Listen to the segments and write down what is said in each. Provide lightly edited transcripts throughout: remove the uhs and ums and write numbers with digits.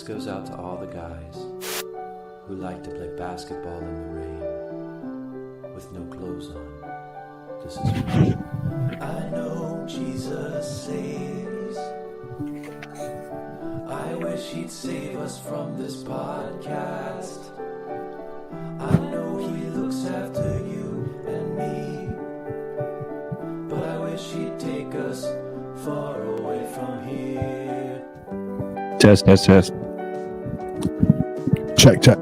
This goes out to all the guys who like to play basketball in the rain with no clothes on. This is for you. I know Jesus saves. I wish he'd save us from this podcast. I know he looks after you and me, but I wish he'd take us far away from here. Test. Check. Chit.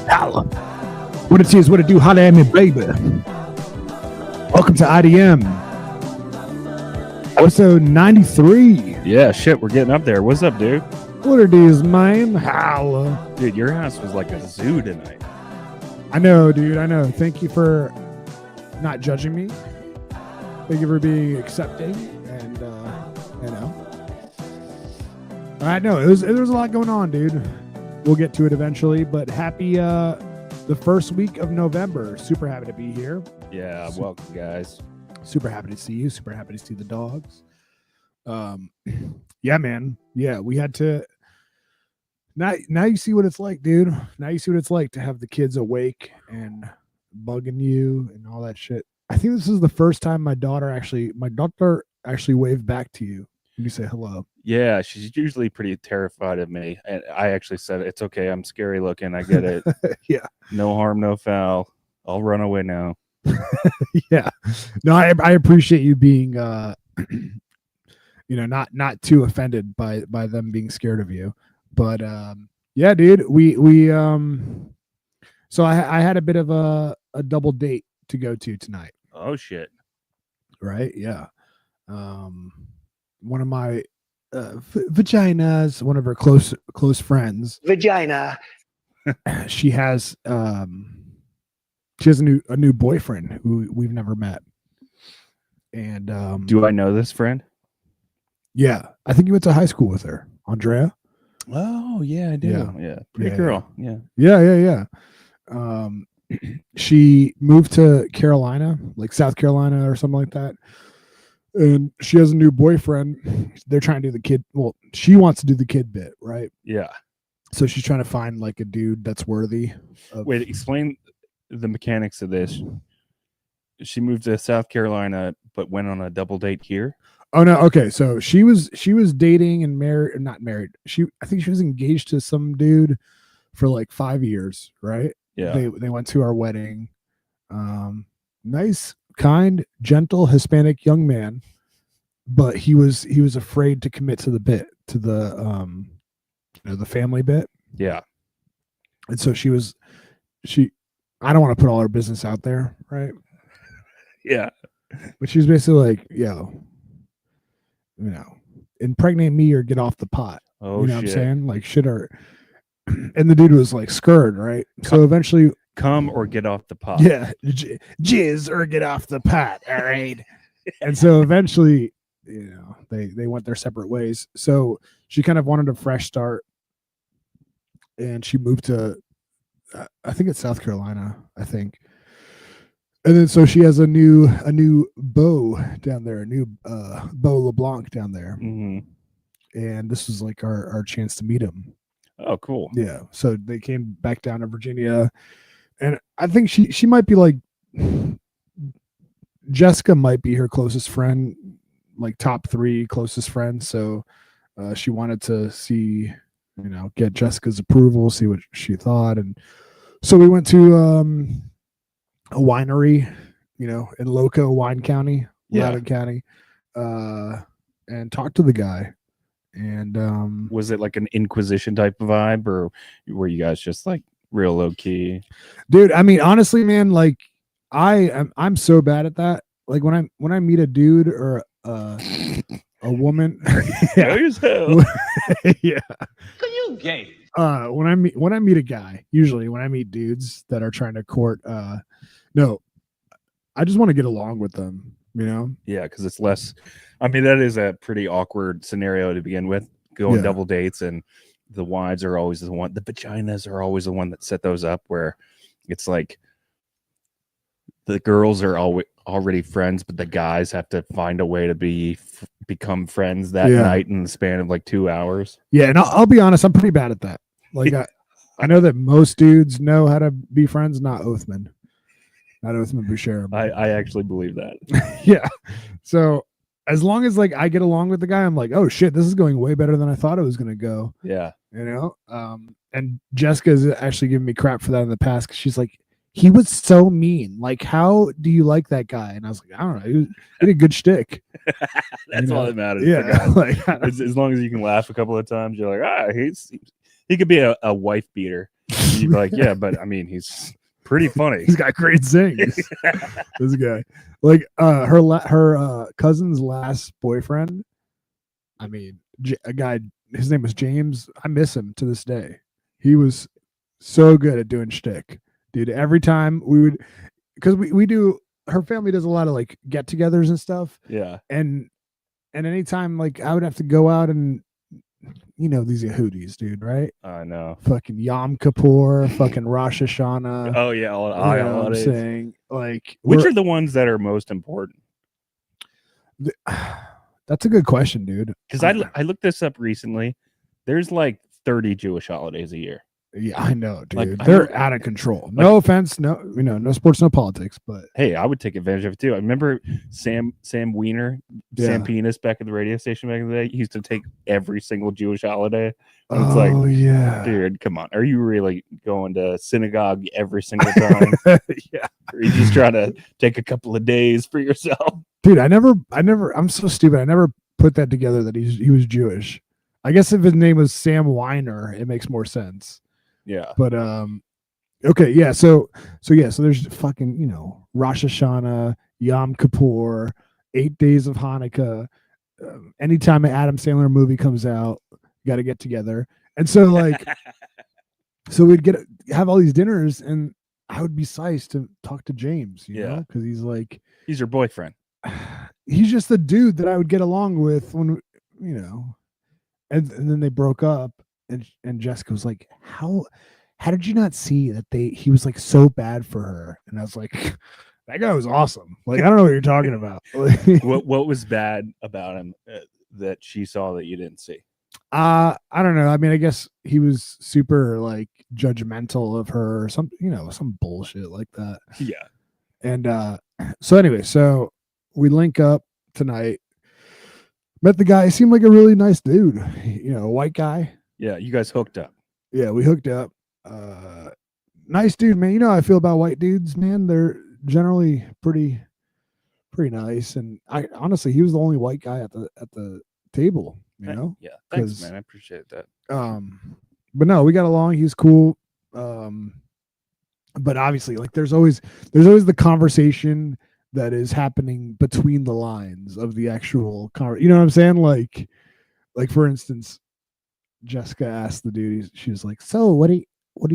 Holla. What it is, what it do, holla at me, baby. Welcome to IDM. Episode 93. Yeah, shit, we're getting up there. What's up, dude? What it is, man? Holla. Dude, your house was like a zoo tonight. I know, dude, I know. Thank you for not judging me. Thank you for being accepting and, you know. I know, there was a lot going on, dude. We'll get to it eventually, but happy the first week of November. Super happy to be here. Yeah, welcome, guys. Super happy to see you. Super happy to see the dogs. Yeah, man. Yeah, we had to. Now you see what it's like, dude. Now you see what it's like to have the kids awake and bugging you and all that shit. I think this is the first time my daughter actually waved back to you when you say hello. Yeah, she's usually pretty terrified of me. And I actually said, it's okay. I'm scary looking. I get it. Yeah. No harm, no foul. I'll run away now. Yeah. No, I appreciate you being, not too offended by them being scared of you. But, yeah, dude, so I had a bit of a double date to go to tonight. Oh, shit. Right. Yeah. One of my vaginas, one of her close friends, vagina. She has a new boyfriend who we've never met. And do I know this friend? Yeah, I think you went to high school with her, Andrea. Oh yeah, I do. Yeah. Pretty girl. Yeah. She moved to Carolina, like South Carolina or something like that. And she has a new boyfriend. They're trying to do the kid. Well, she wants to do the kid bit, right? Yeah. So she's trying to find like a dude that's worthy. Wait, explain the mechanics of this. She moved to South Carolina, but went on a double date here. Oh no. Okay. So she was dating and not married. I think she was engaged to some dude for like 5 years. Right. Yeah. They went to our wedding. Nice, kind, gentle Hispanic young man, but he was afraid to commit to the bit, to the the family bit. Yeah. And so I don't want to put all her business out there, right? Yeah. But she was basically like, yo, impregnate me or get off the pot. Oh, you know shit. What I'm saying? Like shit or and the dude was like scared, right? So eventually come or get off the pot. Yeah, jizz or get off the pot. All right. And so eventually, they went their separate ways. So she kind of wanted a fresh start, and she moved to, I think it's South Carolina. I think, and then so she has a new beau down there, a new Beau LeBlanc down there, and this was like our chance to meet him. Oh, cool. Yeah. So they came back down to Virginia. And I think she might be like, Jessica might be her closest friend, like top 3 closest friends. So she wanted to see, get Jessica's approval, see what she thought. And so we went to a winery, in Loco Wine County, Loudoun County, and talked to the guy. And Was it like an Inquisition type of vibe, or were you guys just like real low key? dude, I mean, honestly, man, like I'm so bad at that. Like when I meet a dude or a woman, Yeah. As hell. yeah. You gay. When I meet a guy, usually when I meet dudes that are trying to court, no, I just want to get along with them, you know? Yeah, because it's less. I mean, that is a pretty awkward scenario to begin with. Going Yeah. double dates, and the wives are always the one. The vaginas are always the one that set those up. Where it's like the girls are already friends, but the guys have to find a way to become friends that Yeah. night in the span of like 2 hours. Yeah, and I'll be honest, I'm pretty bad at that. Like I know that most dudes know how to be friends, not Oathman Boucher. I actually believe that. Yeah. So as long as like I get along with the guy, I'm like, oh shit, this is going way better than I thought it was gonna go. Yeah. You know? And Jessica's actually giving me crap for that in the past because she's like, he was so mean. Like, how do you like that guy? And I was like, I don't know. He did a good shtick. That's all that matters. Yeah. Like, as long as you can laugh a couple of times, you're like, he could be a wife beater. You'd be like, yeah, but I mean, he's pretty funny. He's got great sings. This guy, like, her cousin's last boyfriend. I mean, a guy. His name was James. I miss him to this day. He was so good at doing shtick, dude. Every time we would, because we do. Her family does a lot of like get-togethers and stuff. Yeah. And anytime like I would have to go out and, you know, these Yehudis, dude, right? I know. Fucking Yom Kippur, fucking Rosh Hashanah. Oh yeah, You know what I'm saying? Like, which are the ones that are most important? That's a good question, dude. Because I looked this up recently. There's like 30 Jewish holidays a year. Yeah, I know, dude. Like, they're out of control. No offense, no, you know, no sports, no politics, but hey, I would take advantage of it too. I remember Sam Wiener, Sam Penis back at the radio station back in the day. He used to take every single Jewish holiday. And it's like, yeah, dude, come on. Are you really going to synagogue every single time? Yeah. Or are you just trying to take a couple of days for yourself? Dude, I'm so stupid. I never put that together that he was Jewish. I guess if his name was Sam Weiner, it makes more sense. Yeah. But okay, yeah. So there's fucking, you know, Rosh Hashanah, Yom Kippur, 8 days of Hanukkah. Anytime an Adam Sandler movie comes out, got to get together. And so like, so we'd have all these dinners, and I would be sized to talk to James, you know, because he's like, he's your boyfriend. He's just the dude that I would get along with when, you know, and then they broke up, and Jessica was like, how did you not see that he was like so bad for her? And I was like, that guy was awesome. Like, I don't know what you're talking about. What was bad about him that she saw that you didn't see? I don't know. I mean, I guess he was super like judgmental of her or something, you know, some bullshit like that. Yeah. And so anyway, so we link up tonight. Met the guy. He seemed like a really nice dude, you know, a white guy. Yeah, you guys hooked up. Yeah, we hooked up. Nice dude, man. You know how I feel about white dudes, man. They're generally pretty nice. And I honestly, he was the only white guy at the table, you know? Yeah. Thanks, man. I appreciate that. But no, we got along. He's cool. But obviously, like there's always the conversation that is happening between the lines of the actual you know what I'm saying? Like for instance, Jessica asked the dude, she was like, so what do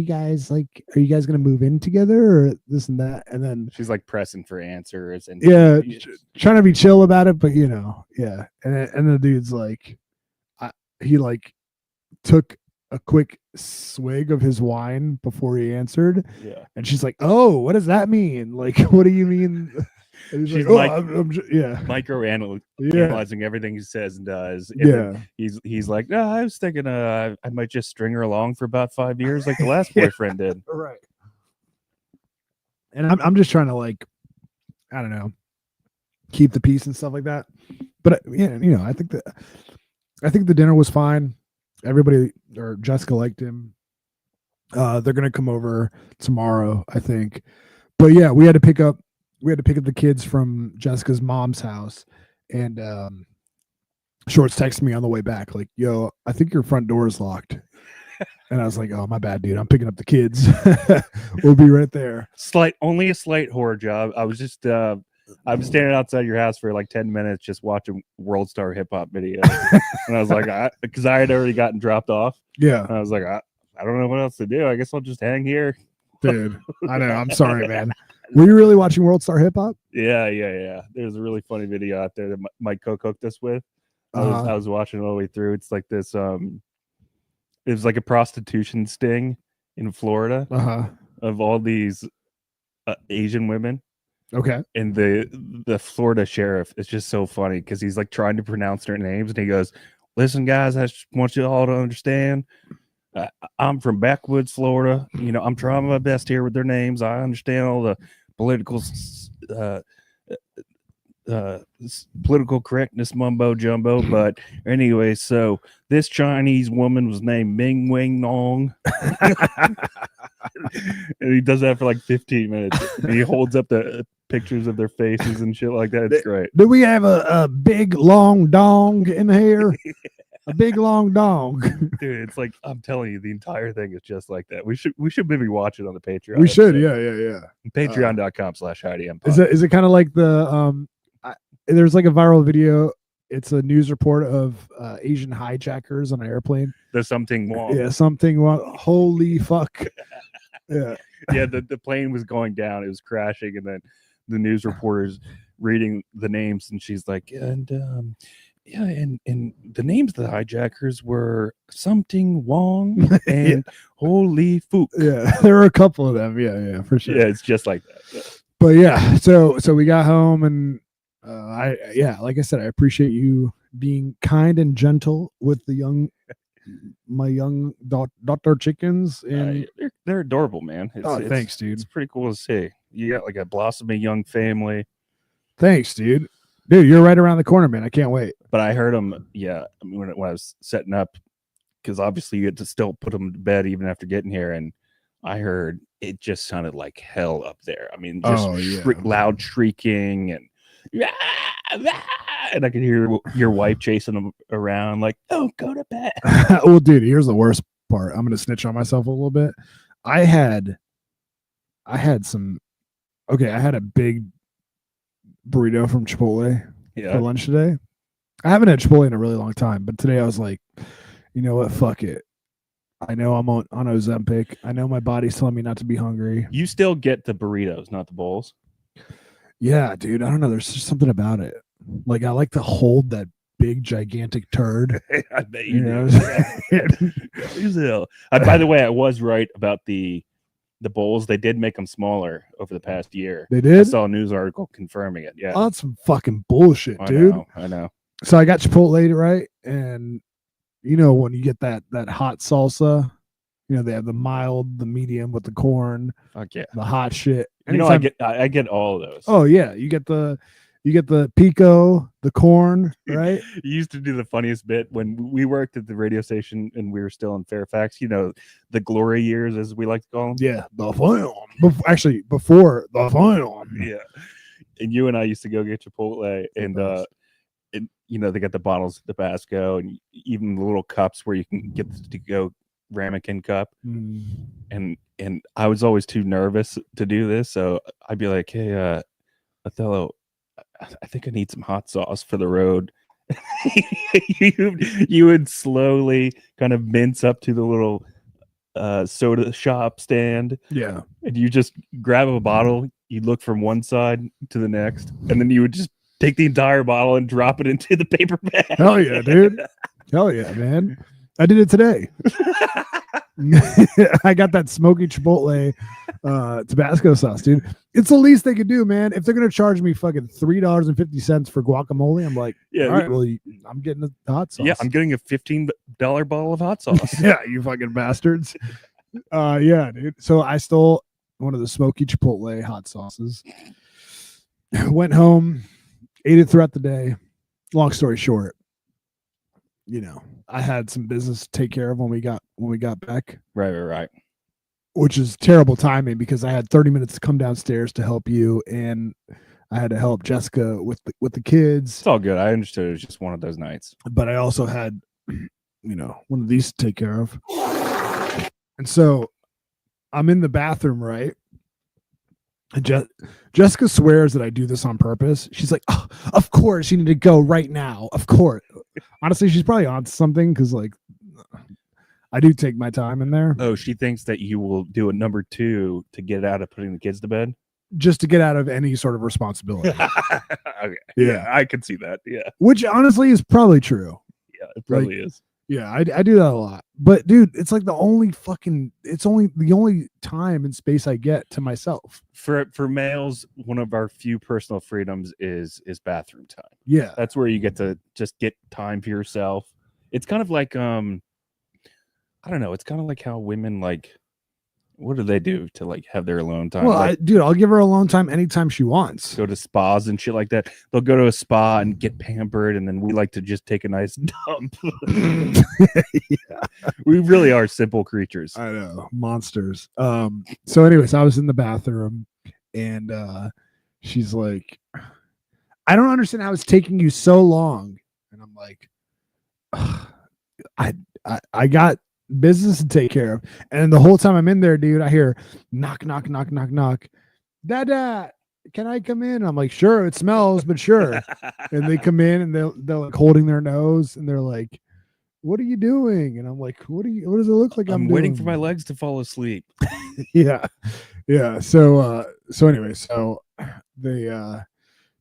you guys like? Are you guys gonna move in together or this and that? And then she's like pressing for answers and trying to be chill about it, but you know, yeah. And the dude's like, he like took a quick swig of his wine before he answered. Yeah. And she's like, oh, what does that mean? Like, what do you mean? And he's she's like, I'm microanalyzing everything he says and does. And he's like, no, I was thinking I might just string her along for about 5 years like the last boyfriend did. Right. And I'm just trying to like, I don't know, keep the peace and stuff like that. But yeah, you know, I think the dinner was fine. Everybody or Jessica liked him. They're gonna come over tomorrow, I think. But yeah, we had to pick up the kids from Jessica's mom's house, and Shorts texted me on the way back, like, "Yo, I think your front door is locked." And I was like, "Oh, my bad, dude. I'm picking up the kids. We'll be right there." Only a slight horror job. I was just I was standing outside your house for like 10 minutes just watching World Star Hip Hop videos. And I was like, because I had already gotten dropped off. Yeah, And I was like, I don't know what else to do. I guess I'll just hang here. dude. I know. I'm sorry, man. Were you really watching World Star Hip Hop? Yeah. There's a really funny video out there that Mike Cook hooked us with. I was watching all the way through. It's like this. It was like a prostitution sting in Florida of all these Asian women. Okay. And the Florida sheriff is just so funny because he's like trying to pronounce their names, and he goes, "Listen, guys, I just want you all to understand. I'm from backwoods Florida. You know, I'm trying my best here with their names. I understand all the political political correctness mumbo jumbo, but anyway, so this Chinese woman was named Ming Wing Nong." And he does that for like 15 minutes. And he holds up the pictures of their faces and shit like that. It's great. Do we have a big long dong in here? A big long dong. Dude, it's like, I'm telling you, the entire thing is just like that. We should maybe watch it on the Patreon. We should, yeah. Patreon.com/IDM. Is it kind of like the there's like a viral video. It's a news report of Asian hijackers on an airplane. There's something wrong. Yeah, something wrong. Holy fuck. Yeah. Yeah, the plane was going down. It was crashing, and then the news reporter's reading the names, and she's like, and the names of the hijackers were something Wong and Holy Fook. Yeah, there were a couple of them. Yeah, for sure. Yeah, it's just like that. Yeah. But yeah, so we got home, and like I said, I appreciate you being kind and gentle with my young daughter chickens, and they're adorable, man. Thanks, dude. It's pretty cool to see. You got like a blossoming young family. Thanks, dude. Dude, you're right around the corner, man. I can't wait. But I heard them, yeah. I mean, when I was setting up, because obviously you had to still put them to bed even after getting here, and I heard it just sounded like hell up there. I mean, just loud shrieking and and I could hear your wife chasing them around like, "Don't go to bed." Well, dude, here's the worst part. I'm gonna snitch on myself a little bit. I had a big burrito from Chipotle for lunch today. I haven't had Chipotle in a really long time, but today I was like, you know what? Fuck it. I know I'm on Ozempic. I know my body's telling me not to be hungry. You still get the burritos, not the bowls. Yeah, dude. I don't know. There's just something about it. Like, I like to hold that big, gigantic turd. I bet you do. By the way, I was right about the bowls. They did make them smaller over the past year. They did? I saw a news article confirming it. Yeah. Oh, that's some fucking bullshit, dude. I know. So I got Chipotle, right? And you know, when you get that hot salsa, you know, they have the mild, the medium with the corn, the hot shit. Anytime, you know, I get all of those. Oh yeah, you get the pico, the corn, right? You used to do the funniest bit when we worked at the radio station and we were still in Fairfax. You know, the glory years, as we like to call them. Yeah, the film. Before the film. Yeah, and you and I used to go get Chipotle, and you know, they got the bottles of Tabasco and even the little cups where you can get the to-go ramekin cup. And I was always too nervous to do this, so I'd be like, "Hey, Othello, I think I need some hot sauce for the road." you would slowly kind of mince up to the little soda shop stand. Yeah. And you just grab a bottle, you look from one side to the next, and then you would just take the entire bottle and drop it into the paper bag. Hell yeah, dude. Hell yeah, man. I did it today. I got that smoky Chipotle Tabasco sauce, dude. It's the least they could do, man. If they're gonna charge me fucking $3.50 for guacamole, I'm like, all right, well, I'm getting the hot sauce. Yeah, I'm getting a $15 bottle of hot sauce. Yeah, you fucking bastards. Yeah, dude. So I stole one of the smoky Chipotle hot sauces. Went home, ate it throughout the day. Long story short, you know, I had some business to take care of when we got back. Right. Which is terrible timing because I had 30 minutes to come downstairs to help you, and I had to help Jessica with the kids. It's all good. I understood it was just one of those nights. But I also had, one of these to take care of. And so I'm in the bathroom, right? And Jessica swears that I do this on purpose. She's like, oh, of course you need to go right now. Of course. Honestly, she's probably on something because like I do take my time in there. Oh, she thinks that you will do a number 2 to get out of putting the kids to bed? Just to get out of any sort of responsibility. Okay. Yeah, I could see that. Yeah. Which honestly is probably true. Yeah, it probably is. Yeah, I do that a lot. But dude, it's like the only time and space I get to myself. For males, one of our few personal freedoms is bathroom time. Yeah. That's where you get to just get time for yourself. It's kind of like I don't know, it's kind of like how women like, what do they do to like have their alone time? Well, like, I'll give her alone time anytime she wants. Go to spas and shit like that. They'll go to a spa and get pampered, and then we like to just take a nice dump. Yeah. We really are simple creatures. I know, monsters. So anyways, I was in the bathroom and she's like, I don't understand how it's taking you so long. And I'm like, I got business to take care of. And the whole time I'm in there, dude, I hear knock, knock, knock, knock, knock. Dada, can I come in? I'm like, sure, it smells, but sure. And they come in and they're like holding their nose and they're like, what are you doing? And I'm like, what does it look like? I'm waiting for my legs to fall asleep. Yeah. So anyway, they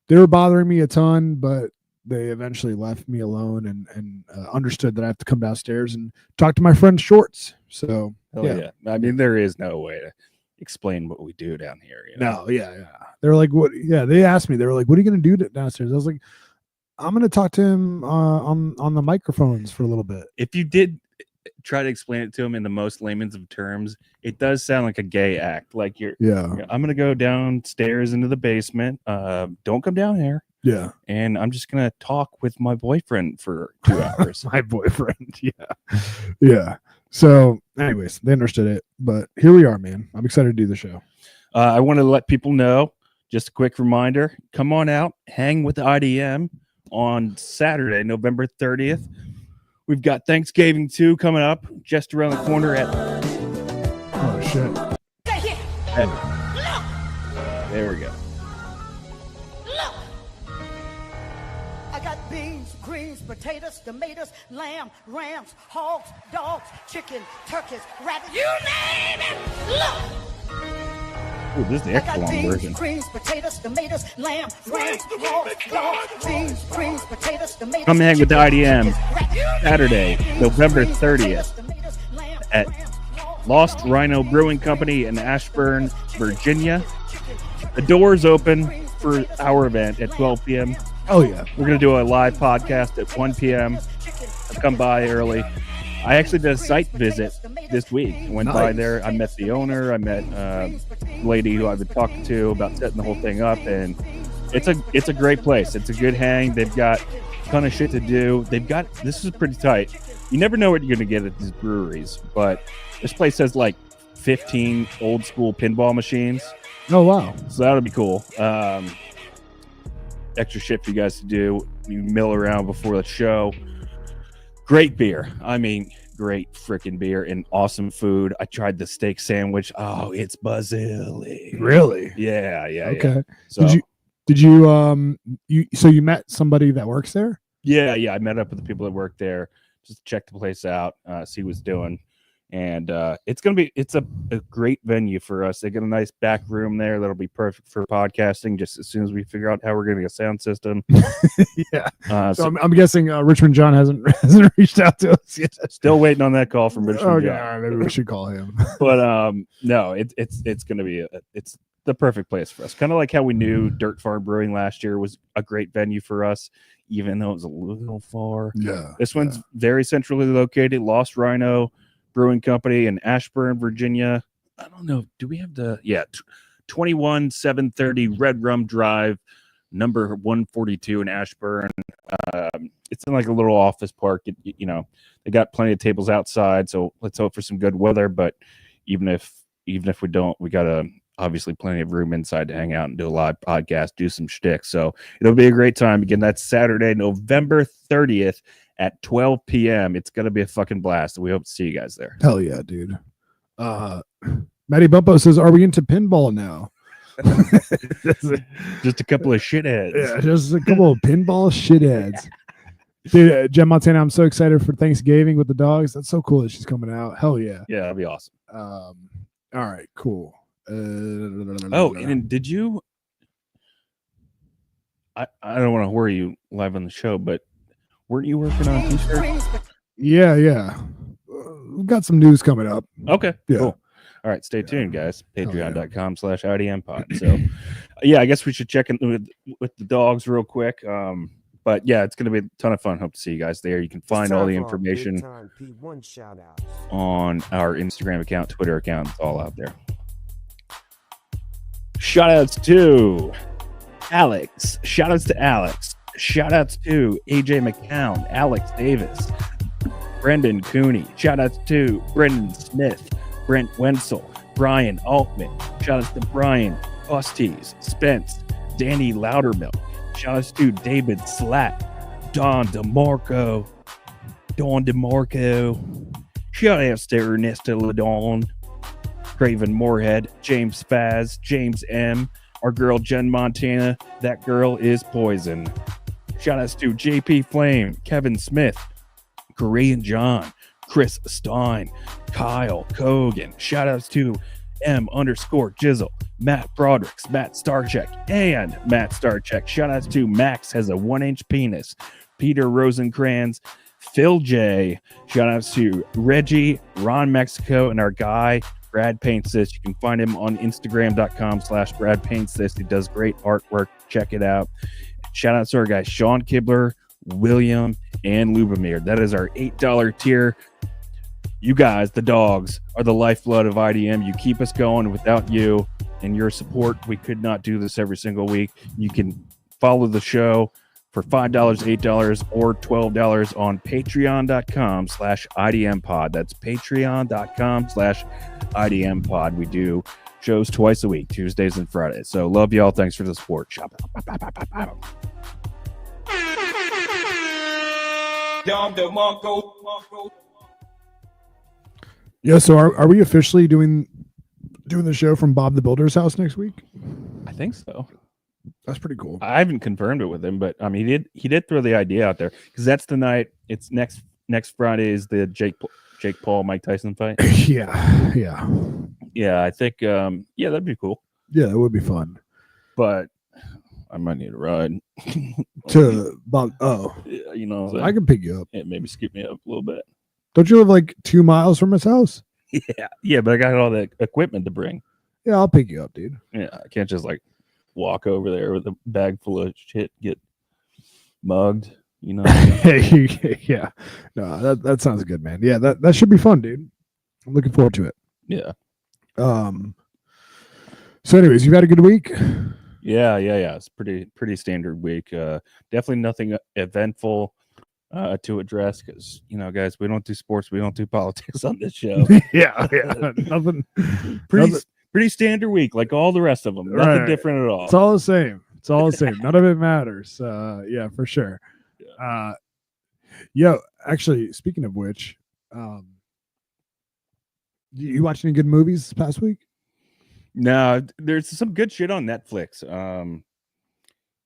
were bothering me a ton, but they eventually left me alone and understood that I have to come downstairs and talk to my friend Shorts. So yeah. I mean, there is no way to explain what we do down here. No, yeah. They're like, what? Yeah, they asked me. They were like, what are you going to do downstairs? I was like, I'm going to talk to him on the microphones for a little bit. If you did try to explain it to him in the most layman's of terms, it does sound like a gay act. Like I'm going to go downstairs into the basement. Don't come down here. Yeah. And I'm just going to talk with my boyfriend for 2 hours. My boyfriend. Yeah. Yeah. So anyways, they understood it, but here we are, man. I'm excited to do the show. I want to let people know, just a quick reminder, come on out, hang with the IDM on Saturday, November 30th. We've got Thanksgiving 2 coming up just around the corner at... Oh, shit. There we go. Beans, greens, potatoes, tomatoes, lamb, rams, hogs, dogs, chicken, turkeys, rabbits, you name it. Look. Ooh, this is the extra long version. Greens, potatoes, tomatoes, lamb, rams, hogs, dogs, beans, greens, potatoes, tomatoes. Come hang with the IDM Saturday, November 30th at Lost Rhino Brewing Company in Ashburn, Virginia. The doors open for our event at 12 p.m. Oh, yeah. We're going to do a live podcast at 1 p.m. I've come by early. I actually did a site visit this week. Went by there. I met the owner. I met a lady who I've been talking to about setting the whole thing up. And it's a great place. It's a good hang. They've got a ton of shit to do. This is pretty tight. You never know what you're going to get at these breweries. But this place has like 15 old school pinball machines. Oh, wow. So that'll be cool. Extra shit for you guys to do. You mill around before the show. Great beer. I mean, great freaking beer and awesome food. I tried the steak sandwich. Oh, it's Basili. Really? Yeah. Okay. So, did you met somebody that works there? Yeah. I met up with the people that work there just to check the place out, see what's doing. And it's a great venue for us. They got a nice back room there that'll be perfect for podcasting just as sound as we figure out how we're getting a sound system. Yeah. So I'm guessing Richmond John hasn't reached out to us yet. Still waiting on that call from Richmond John. All right, maybe we should call him. But no, it's going to be it's the perfect place for us. Kind of like how we knew Dirt Farm Brewing last year was a great venue for us, even though it was a little far. Yeah. This one's very centrally located. Lost Rhino Brewing Company in Ashburn, Virginia. I don't know. Do we have 21730 Red Rum Drive, number 142 in Ashburn. It's in like a little office park. They got plenty of tables outside, so let's hope for some good weather. But even if we don't, we got a obviously plenty of room inside to hang out and do a live podcast, do some shtick. So it'll be a great time. Again, that's Saturday, November 30th at 12 p.m. It's going to be a fucking blast. We hope to see you guys there. Hell yeah, dude. Matty Bumpo says, "Are we into pinball now?" Just a couple of shitheads. Yeah, just a couple of pinball shitheads. Dude, Jen Montana, I'm so excited for Thanksgiving with the dogs. That's so cool that she's coming out. Hell yeah. Yeah, that'd be awesome. All right, cool. Oh, and did you? I don't want to worry you live on the show, but weren't you working on t-shirts? Yeah. We've got some news coming up. Okay, Yeah. cool. All right, stay tuned, guys. Hell yeah. Patreon.com/IDM pod. So, yeah, I guess we should check in with the dogs real quick. But yeah, it's going to be a ton of fun. Hope to see you guys there. You can find all the information on our Instagram account, Twitter account. It's all out there. Shout outs to Alex. Shout outs to Alex. Shout outs to AJ McCown, Alex Davis, Brendan Cooney. Shout outs to Brendan Smith, Brent Wenzel, Brian Altman. Shout outs to Brian Busties, Spence, Danny Loudermilk. Shout outs to David Slatt, Don DeMarco. Shout outs to Ernesto Ladon, Craven Moorhead, James Faz, James M, our girl Jen Montana. That girl is poison. Shout outs to JP Flame, Kevin Smith, Korean John, Chris Stein, Kyle Kogan. Shout outs to M_Jizzle, Matt Brodericks, Matt Starcheck, and Matt Starcheck. Shout outs to Max has a 1-inch penis, Peter Rosencrantz, Phil J. Shout outs to Reggie, Ron Mexico, and our guy Brad Paints This. You can find him on Instagram.com/Brad Paints This. He does great artwork. Check it out. Shout out to our guys Sean Kibler, William, and Lubomir. That is our $8 tier. You guys, the dogs, are the lifeblood of IDM. You keep us going. Without you and your support, we could not do this every single week. You can follow the show for $5, $8, or $12 on patreon.com/IDM pod. That's patreon.com/IDM pod. We do shows twice a week, Tuesdays and Fridays. So love y'all. Thanks for the support. Yeah, so are we officially doing the show from Bob the Builder's house next week? I think so. That's pretty cool. I haven't confirmed it with him, but I mean, he did throw the idea out there because that's the night. It's next Friday is the Jake Paul Mike Tyson fight. Yeah. I think that'd be cool. Yeah, it would be fun. But I might need a ride to Bob. Oh, yeah, you know, I can pick you up. Yeah, maybe scoop me up a little bit. Don't you live like 2 miles from his house? Yeah, but I got all the equipment to bring. Yeah, I'll pick you up, dude. Yeah, I can't just like walk over there with a bag full of shit, get mugged, you know. Yeah, no, that sounds good, man. Yeah, that should be fun, dude. I'm looking forward to it. Yeah. So anyways, you've had a good week? Yeah. It's pretty standard week. Definitely nothing eventful to address because, you know, guys, we don't do sports, we don't do politics on this show. yeah, nothing. Pretty standard week, like all the rest of them. Nothing different at all. It's all the same. None of it matters. Yeah, for sure. Yeah. Actually, speaking of which, you watch any good movies this past week? No, there's some good shit on Netflix.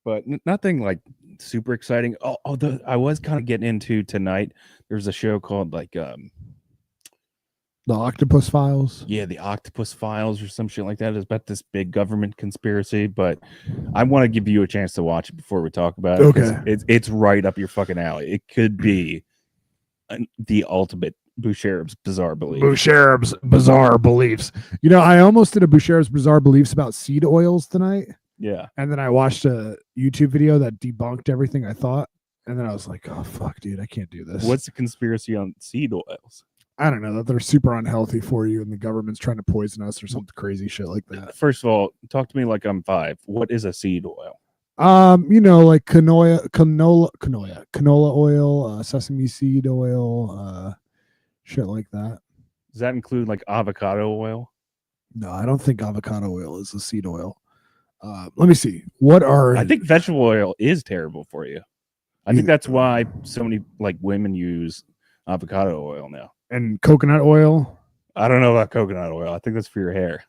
But nothing like super exciting. Although I was kind of getting into tonight. There's a show called like The Octopus Files. Yeah, The Octopus Files or some shit like that. It's about this big government conspiracy, but I want to give you a chance to watch it before we talk about it. Okay. It's right up your fucking alley. It could be the ultimate Boucher's Bizarre Beliefs. Boucher's Bizarre Beliefs. You know, I almost did a Boucher's Bizarre Beliefs about seed oils tonight. Yeah. And then I watched a YouTube video that debunked everything I thought. And then I was like, oh, fuck, dude, I can't do this. What's the conspiracy on seed oils? I don't know, that they're super unhealthy for you and the government's trying to poison us or some crazy shit like that. First of all, talk to me like I'm 5. What is a seed oil? You know, like canola oil, sesame seed oil, shit like that. Does that include like avocado oil? No, I don't think avocado oil is a seed oil. Let me see. What are I think vegetable oil is terrible for you. I think that's why so many like women use avocado oil now. and coconut oil? I don't know about coconut oil. I think that's for your hair.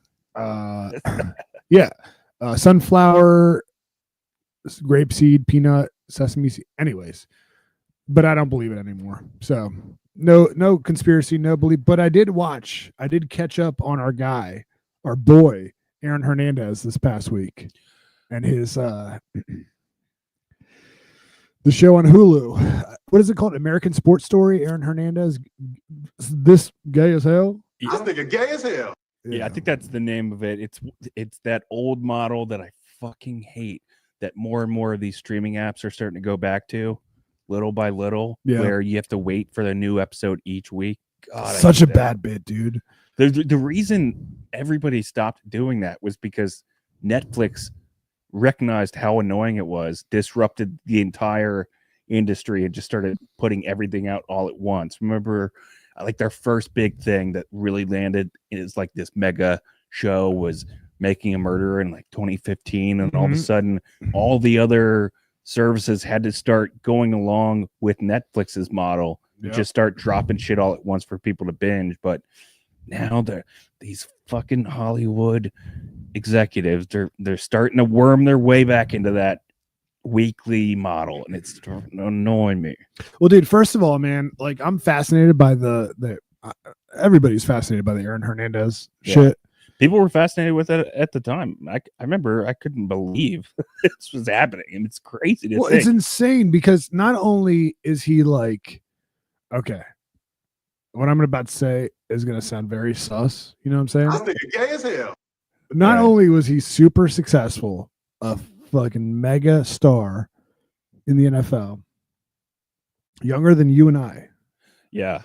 Yeah, sunflower, grapeseed, peanut, sesame seed. Anyways, but I don't believe it anymore. So no conspiracy, no belief. But I did catch up on our boy, Aaron Hernandez this past week, and his the show on Hulu. What is it called? American Sports Story. Aaron Hernandez, this gay as hell. This nigga gay as hell. Yeah, I think that's the name of it. It's that old model that I fucking hate, that more and more of these streaming apps are starting to go back to, little by little, where you have to wait for the new episode each week. God, such a bad bit, dude. The reason everybody stopped doing that was because Netflix recognized how annoying it was, disrupted the entire industry, and just started putting everything out all at once. Remember, like their first big thing that really landed is like this mega show was Making a Murderer in like 2015, and all of a sudden all the other services had to start going along with Netflix's model, just start dropping shit all at once for people to binge. But now these fucking Hollywood executives, they're starting to worm their way back into that weekly model, and it's annoying me. Well, dude, first of all, man, like I'm fascinated by the everybody's fascinated by the Aaron Hernandez shit. People were fascinated with it at the time. I remember I couldn't believe this was happening, and it's crazy to think. It's insane because not only is he like, okay, what I'm about to say is going to sound very sus. You know what I'm saying? This nigga gay as hell. Not only was he super successful, a fucking mega star in the NFL, younger than you and I. Yeah.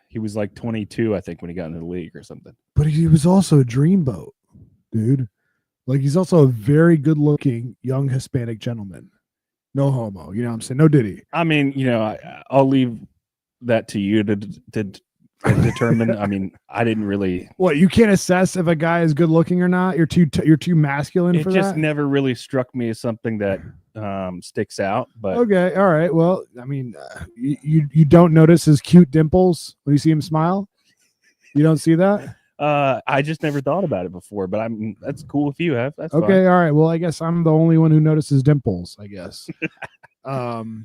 He was like 22, I think, when he got into the league or something. But he was also a dreamboat, dude. Like he's also a very good-looking young Hispanic gentleman. No homo, you know what I'm saying? No diddy. I mean, I'll leave that to you to determine. I mean, I didn't really. What, you can't assess if a guy is good-looking or not? You're too masculine for that? It just never really struck me as something that sticks out. But okay, all right. Well, I mean, you don't notice his cute dimples when you see him smile? You don't see that? I just never thought about it before, but that's cool if you have. That's okay, fine. All right. Well, I guess I'm the only one who notices dimples, I guess.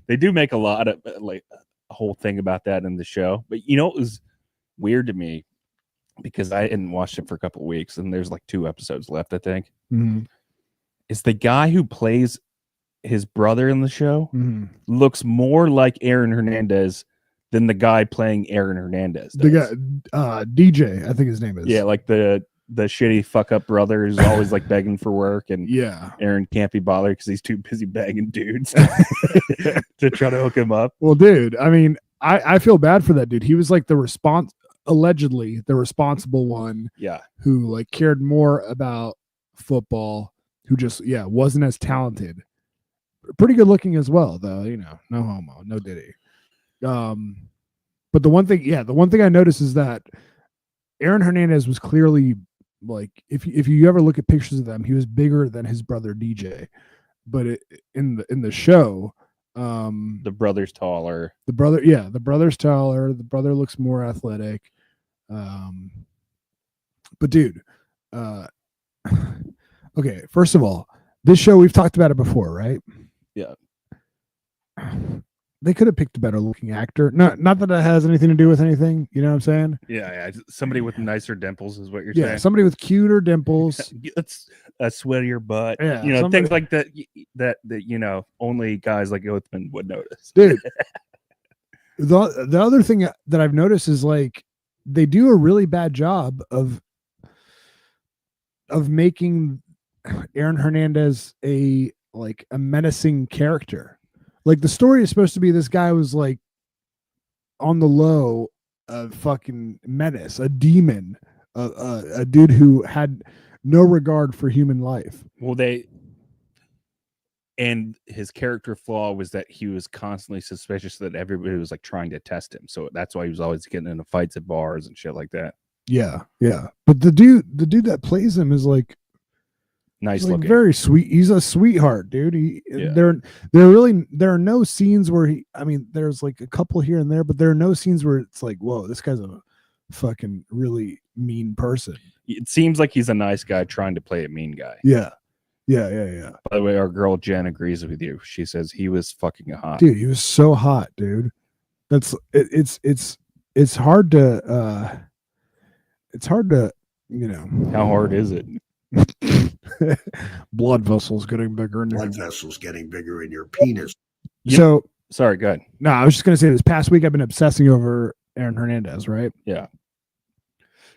They do make a lot of like a whole thing about that in the show. But it was weird to me because I hadn't watched it for a couple of weeks, and there's like 2 episodes left, I think. Is the guy who plays his brother in the show looks more like Aaron Hernandez than the guy playing Aaron Hernandez does. The guy, DJ, I think his name is. Yeah, like the shitty fuck up brother who's always like begging for work, and Aaron can't be bothered because he's too busy begging dudes to try to hook him up. Well, dude, I mean, I feel bad for that dude. He was like allegedly the responsible one. Yeah, who like cared more about football. Who just wasn't as talented. Pretty good looking as well, though. No homo, no diddy. But the one thing I noticed is that Aaron Hernandez was clearly like, if you ever look at pictures of them, he was bigger than his brother DJ. But in the show, the brother's taller. The brother's taller. The brother looks more athletic. But dude, okay. First of all, this show, we've talked about it before, right? Yeah. They could have picked a better looking actor. Not that it has anything to do with anything. You know what I'm saying? Yeah. Somebody with nicer dimples is what you're saying. Yeah, somebody with cuter dimples. That's a sweatier butt. Yeah, things like that only guys like Oathman would notice. Dude. The other thing that I've noticed is like they do a really bad job of making Aaron Hernandez a menacing character. Like the story is supposed to be this guy was like on the low, a fucking menace, a demon, a dude who had no regard for human life. Well, and his character flaw was that he was constantly suspicious that everybody was like trying to test him. So that's why he was always getting into fights at bars and shit like that. Yeah, yeah. But the dude that plays him is like Nice like looking. very sweet. He's a sweetheart, dude. Yeah. There are no scenes where I mean, there's like a couple here and there, but there are no scenes where it's like, whoa, this guy's a fucking really mean person. It seems like he's a nice guy trying to play a mean guy. Yeah. Yeah. By the way, our girl Jen agrees with you. She says he was fucking hot. Dude, he was so hot, dude. It's hard to you know. How hard is it? Blood vessels getting bigger in Blood vessels getting bigger in your penis. So Sorry, go ahead. no, I was just gonna say this past week I've been obsessing over Aaron Hernandez, right? Yeah.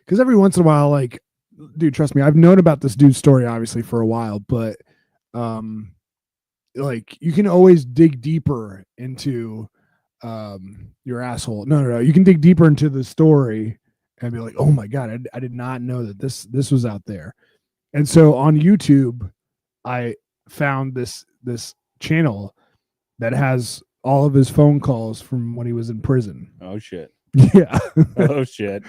Because every once in a while, like, dude, trust me, I've known about this dude's story obviously for a while, but like you can always dig deeper into your asshole. No, you can dig deeper into the story and be like, oh my god, I did not know that this was out there. And so on YouTube, I found this channel that has all of his phone calls from when he was in prison. Oh shit. Yeah. Oh shit.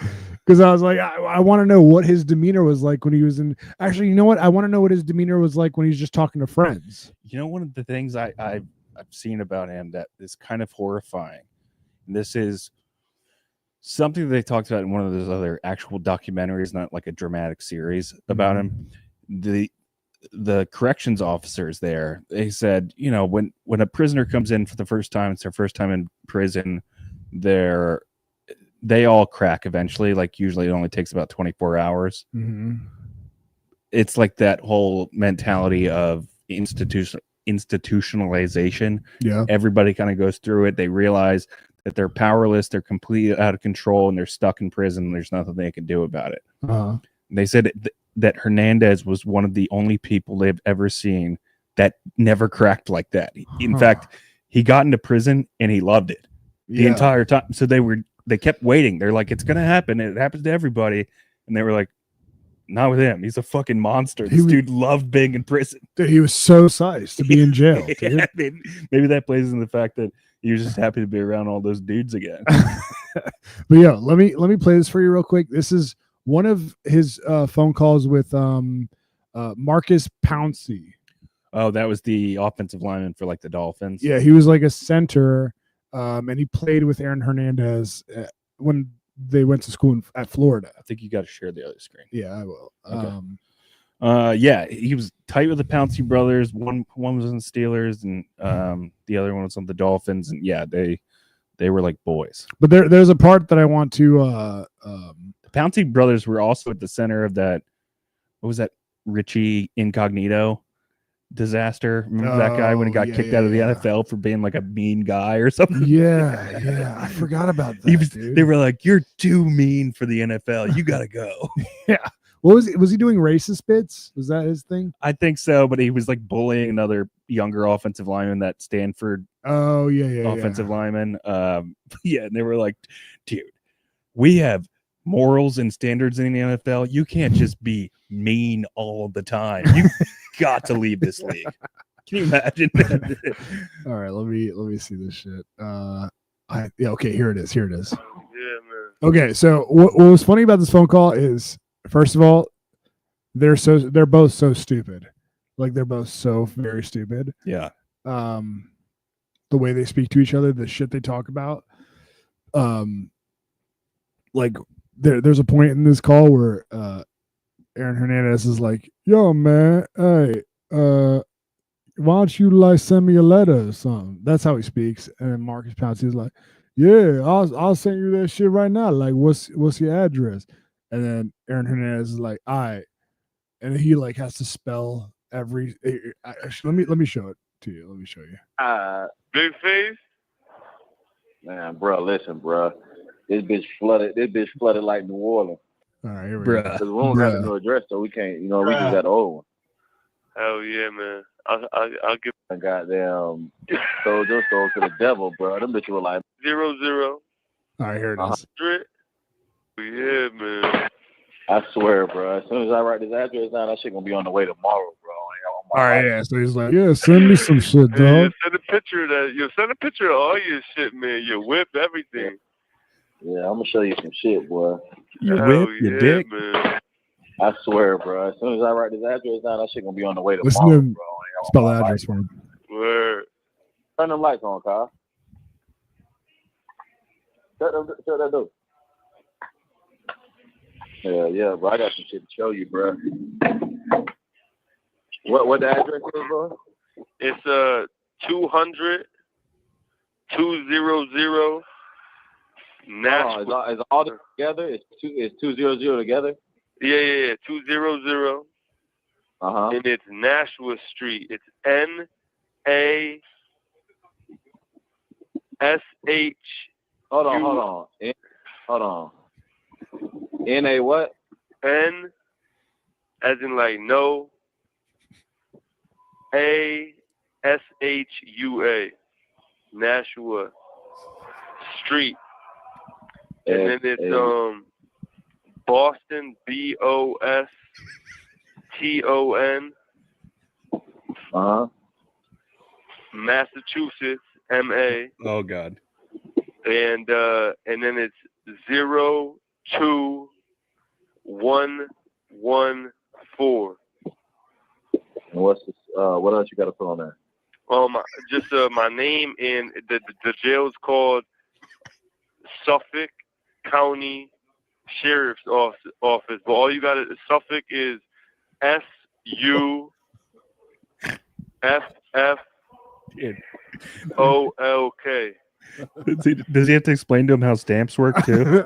Because I was like, I want to know what his demeanor was like when he was in. Actually, you know what? I want to know what his demeanor was like when he's just talking to friends. You know, one of the things I've seen about him that is kind of horrifying. And this is something that they talked about in one of those other actual documentaries, not like a dramatic series about him. The corrections officers there, they said, you know, when a prisoner comes in for the first time, it's their first time in prison, they all crack eventually. Like usually it only takes about 24 hours. Mm-hmm. It's like that whole mentality of institutionalization. Yeah. Everybody kind of goes through it. They realize that they're powerless, they're completely out of control, and they're stuck in prison. There's nothing they can do about it. Uh-huh. They said that Hernandez was one of the only people they've ever seen that never cracked like that. In fact, he got into prison and he loved it the entire time. So they kept waiting. They're like, it's gonna happen. It happens to everybody. And they were like, not with him. He's a fucking monster. This dude loved being in prison. Dude, he was so psyched to be in jail. Dude. Yeah, maybe that plays in the fact that he was just happy to be around all those dudes again. But yeah, let me play this for you real quick. This is one of his phone calls with Marcus Pouncey. Oh, that was the offensive lineman for like the Dolphins. Yeah, he was like a center, and he played with Aaron Hernandez when they went to school at Florida. I think you got to share the other screen. Yeah, I will. Okay. Yeah, he was tight with the Pouncey brothers. One was in the Steelers, and the other one was on the Dolphins. And yeah, they were like boys. But there's a part that I want to. The Pouncey brothers were also at the center of that. What was that? Richie Incognito disaster. Remember that guy when he got kicked out of the NFL for being like a mean guy or something? Yeah. I forgot about that. They were like, "You're too mean for the NFL. You gotta go." Yeah. What was he doing? Racist bits? Was that his thing? I think so, but he was like bullying another younger offensive lineman, that Stanford offensive lineman. Yeah, and they were like, "Dude, we have morals and standards in the NFL. You can't just be mean all the time. You got to leave this league." Can you imagine? All right, let me see this shit. Okay, here it is. Yeah, man. Okay, so what was funny about this phone call is, first of all, they're both so stupid. Like they're both so very stupid. Yeah. The way they speak to each other, the shit they talk about. Like there's a point in this call where Aaron Hernandez is like, "Yo, man, hey, why don't you like send me a letter or something?" That's how he speaks. And then Marcus Pouncey is like, "Yeah, I'll send you that shit right now. Like, what's your address?" And then Aaron Hernandez is like, "All right," and he like has to spell every. Let me show it to you. Let me show you. Big face. Man, bro, listen, bro. This bitch flooded like New Orleans. All right, here we go. Because we don't got the new address, so we can't. You know, we just got the old one. Hell yeah, man. I'll give I goddamn sold your soul to the devil, bro. Them bitches were like 00. All right, here it is. 100. Yeah, man. I swear, bro. As soon as I write this address down, that shit gonna be on the way tomorrow, bro. All right, yeah. So he's like, "Yeah, send me some shit, Yeah, dog." send a picture of that. Send a picture of all your shit, man. Your whip, everything. Yeah, I'm gonna show you some shit, boy. Your Hell whip, your yeah, dick. man. I swear, bro. As soon as I write this address down, that shit gonna be on the way Listen tomorrow, to him bro. spell the address for him. Word. Turn them lights on, Kyle. Shut that door. Yeah, bro. I got some shit to show you, bro. What the address is, bro? It's 200 200 Nashville. No, is all this together? It's 200 together? Yeah. 200. Uh-huh. And it's Nashua Street. It's NASH. Hold on. Hold on. N-A what? N as in like no. ASHUA. Nashua Street. And then it's Boston BOSTON. Uh-huh. Massachusetts MA. Oh God. And then it's 02114. And what's this, what else you got to put on there? Just my name, and the jail's called Suffolk County Sheriff's Office. But all you got to Suffolk is SUFFOLK. Does he have to explain to him how stamps work too?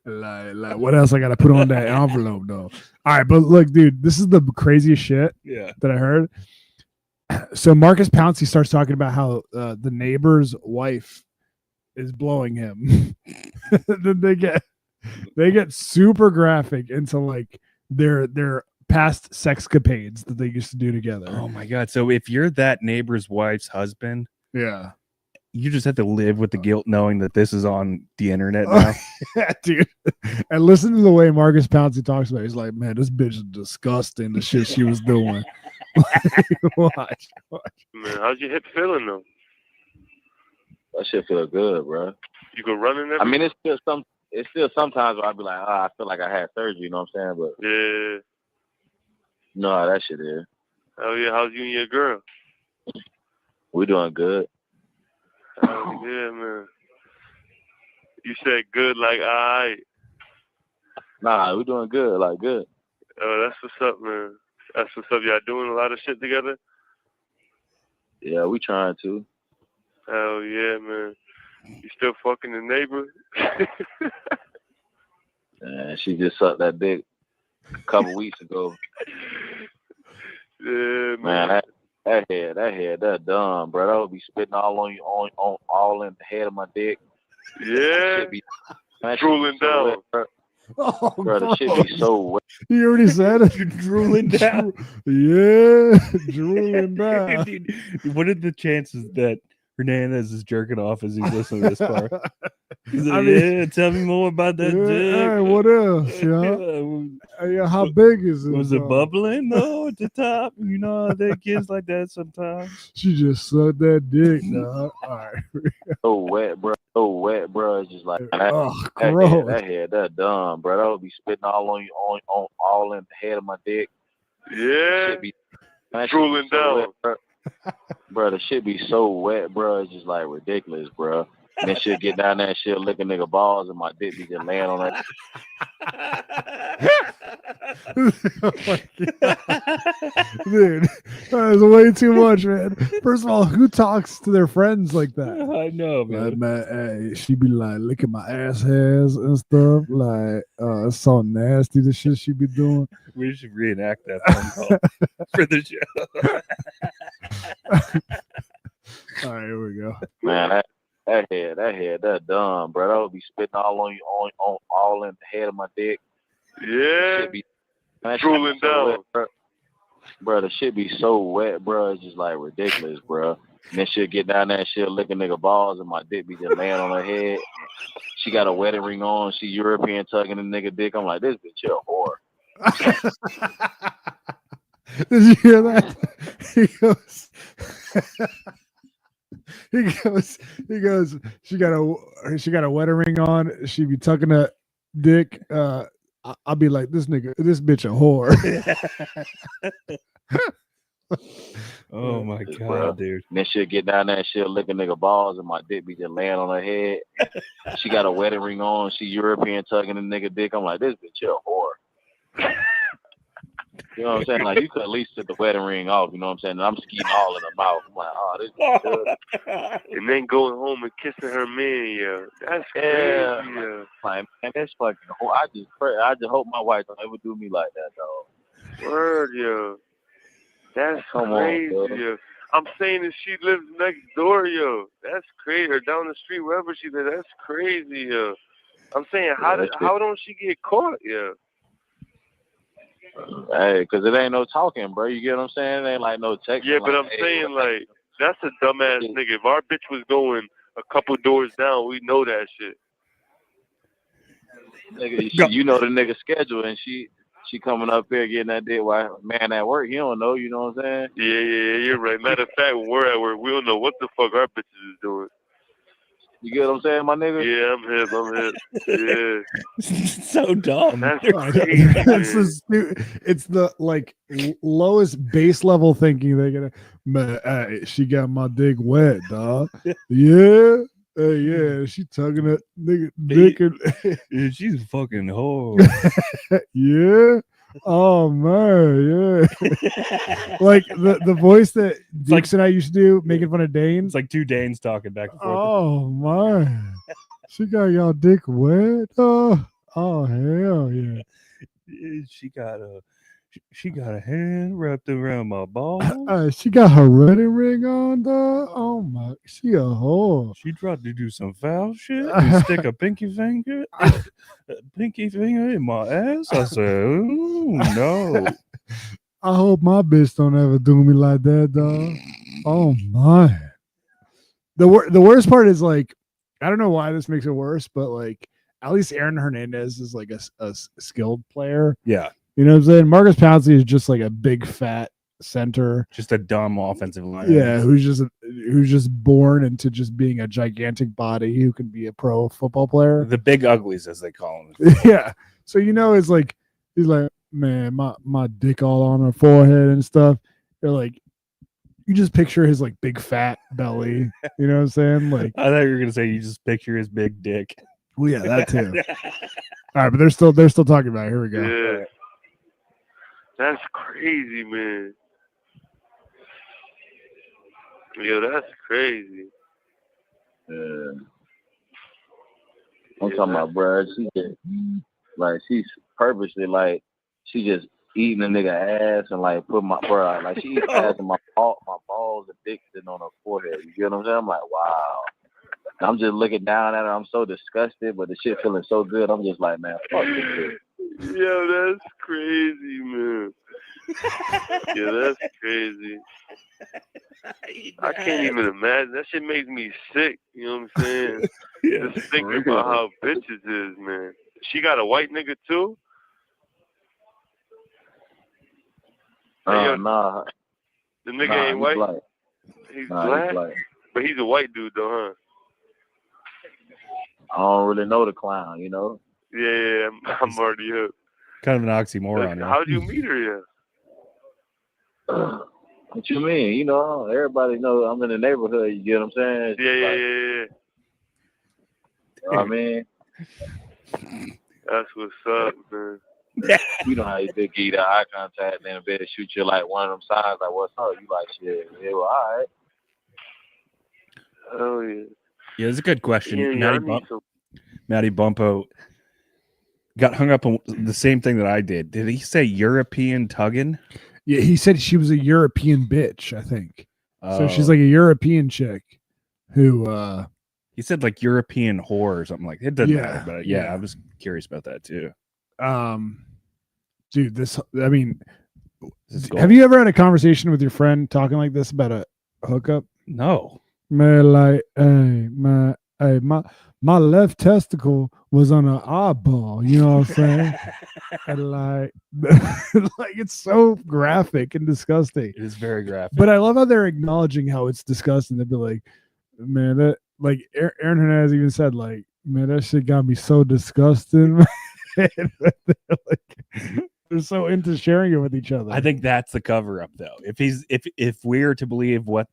like what else I gotta put on that envelope though? All right, but look, dude, this is the craziest shit Yeah. that I heard. So Marcus Pouncey starts talking about how the neighbor's wife is blowing him. Then they get super graphic into like their past sexcapades that they used to do together. Oh my God. So if you're that neighbor's wife's husband, Yeah. you just have to live with the guilt knowing that this is on the internet now. Yeah, dude. And listen to the way Marcus Pouncey talks about it. He's like, man, this bitch is disgusting, the shit she was doing. Watch. Man, how's your hip feeling though? That shit feel good, bro. You go running every I mean, it's still sometimes where I be like, I feel like I had surgery, you know what I'm saying? But Yeah. no, that shit is. Hell yeah, how's you and your girl? We doing good. Hell yeah, man. You said good like alright. Nah, we doing good, like good. Oh, that's what's up, man. That's what's up. Y'all doing a lot of shit together? Yeah, we trying to. Hell yeah, man. You still fucking the neighbor? And she just sucked that dick a couple weeks ago. Yeah, Man, that head, that dumb, bro. That would be spitting all on you, on all in the head of my dick. Yeah. That shit Drooling be so down. wet, bro. Oh, Bro, the shit be so wet. You already said it. You're drooling down. Yeah, drooling down. Dude, what are the chances that Hernandez is jerking off as he's listening to this part? He's like, I mean, yeah, tell me more about that yeah, dick. hey, what else? Yeah, how big is it? Was it bubbling though at the top? You know, they kids like that sometimes. She just sucked that dick, dog. All right. So wet, bro. So wet, bro. It's just like Oh, gross. that head, that dumb, bro. That would be spitting all on you, on all in the head of my dick. Yeah. That shit be Drooling so down. wet, bro. Bro, the shit be so wet, bro. It's just like ridiculous, bro. And then she'll get down there and she'll lick a nigga balls and my dick be just laying on that. Oh my God. Dude, that is way too much, man. First of all, who talks to their friends like that? I know, man. Like, man, hey, she be like licking my ass hairs and stuff. Like, it's so nasty, the shit she be doing. We should reenact that phone call for the show. All right, here we go. Man, that head, that dumb, bro. That would be spitting all on you, on all in the head of my dick. Yeah. Drooling down. Wet, bro. Bro, the shit be so wet, bro. It's just like ridiculous, bro. And then she'll get down there and she'll lick a nigga balls and my dick be just laying on her head. She got a wedding ring on. She European tugging the nigga dick. I'm like, this bitch a whore. Did you hear that? He goes, he goes, she got a wedding ring on. She be tucking a dick. I'll be like, this bitch a whore. Oh my Just, god, bruh. dude. And then she'll get down there and she'll lick a nigga balls and my dick be just laying on her head. She got a wedding ring on. She European tugging a nigga dick. I'm like, this bitch, you a whore. You know what I'm saying? Like, you could at least take the wedding ring off. You know what I'm saying? And I'm skeeting all in her mouth. I'm like, oh, this bitch good. And then going home and kissing her man, yeah. That's crazy, yeah. Like, man, that's fucking whore. I just hope my wife don't ever do me like that, dog. Word, yeah. That's Come on, crazy, bro. yeah. I'm saying if she lives next door, yo, that's crazy. Or down the street, wherever she lives, that's crazy, yeah. I'm saying, how don't she get caught, yeah? Hey, because it ain't no talking, bro. You get what I'm saying? It ain't like no texting. Yeah, but like, I'm hey, saying, like, that's a dumbass nigga. If our bitch was going a couple doors down, we know that shit. Nigga, you know the nigga schedule, and she coming up here getting that dick while man at work. You don't know, you know what I'm saying? Yeah, you're right. Matter of fact, when we're at work, we don't know what the fuck our bitches is doing. You get what I'm saying, my nigga? Yeah, I'm hip. Yeah. So dumb. That's crazy, It's the like lowest base level thinking they're gonna. Man, she got my dick wet, dog. Yeah. Yeah, she tugging that nigga dick. Dude, she's a fucking whore. Yeah. Oh man, yeah. Like the voice that Dukes and I used to do, making fun of Danes. It's like two Danes talking back and forth. Oh man, she got y'all dick wet. Oh hell yeah. She got a hand wrapped around my balls. She got her wedding ring on, dog. Oh my, she a whore. She tried to do some foul shit and stick a pinky finger in my ass. I said, "Ooh, no." I hope my bitch don't ever do me like that, dog. Oh my. The worst part is like, I don't know why this makes it worse, but like at least Aaron Hernandez is like a skilled player. Yeah. You know what I'm saying? Marcus Pouncey is just like a big fat center. Just a dumb offensive line. Yeah, who's just born into just being a gigantic body who can be a pro football player. The big uglies, as they call them. Yeah. So it's like he's like, man, my dick all on her forehead and stuff. They're like, you just picture his like big fat belly. You know what I'm saying? Like, I thought you were gonna say you just picture his big dick. Well, yeah, that too. All right, but they're still talking about it. Here we go. Yeah. That's crazy, man. Yo, that's crazy. Yeah. I'm talking about, bro. She just like she's purposely like she just eating a nigga ass and like put my bro like she eats ass and my balls and dick sitting on her forehead. You get what I'm saying? I'm like, wow. I'm just looking down at her. I'm so disgusted, but the shit feeling so good. I'm just like, man, fuck this shit. Yo, that's crazy, man. Yeah, that's crazy. I can't even imagine. That shit makes me sick. You know what I'm saying? Just thinking about how bitches is, man. She got a white nigga too? Nah. The nigga ain't white? Black. He's black? But he's a white dude though, huh? I don't really know the clown, you know? Yeah, I'm already up. Kind of an oxymoron. How'd you meet her, yeah? What you mean? You know, everybody knows I'm in the neighborhood. You get what I'm saying? Yeah. You know what I mean? That's what's up, man. You know how you think eat eye contact and then bed shoot you like one of them signs like, what's up? You like, shit. Yeah, well, all right. Oh, yeah. Yeah, it's a good question. Yeah, Matty Bumpo got hung up on the same thing that I did. Did he say European tugging? Yeah, he said she was a European bitch, I think. So she's like a European chick who he said like European whore or something like that. It doesn't matter, but yeah, I was curious about that too. Dude, have you ever had a conversation with your friend talking like this about a hookup? No. Man, like, hey, my left testicle was on an eyeball, you know what I'm saying? And like it's so graphic and disgusting. It is very graphic. But I love how they're acknowledging how it's disgusting. They'd be like, man, that like Aaron Hernandez even said, like, man, that shit got me so disgusted. Man. Like, they're so into sharing it with each other. I think that's the cover up, though. If we're to believe what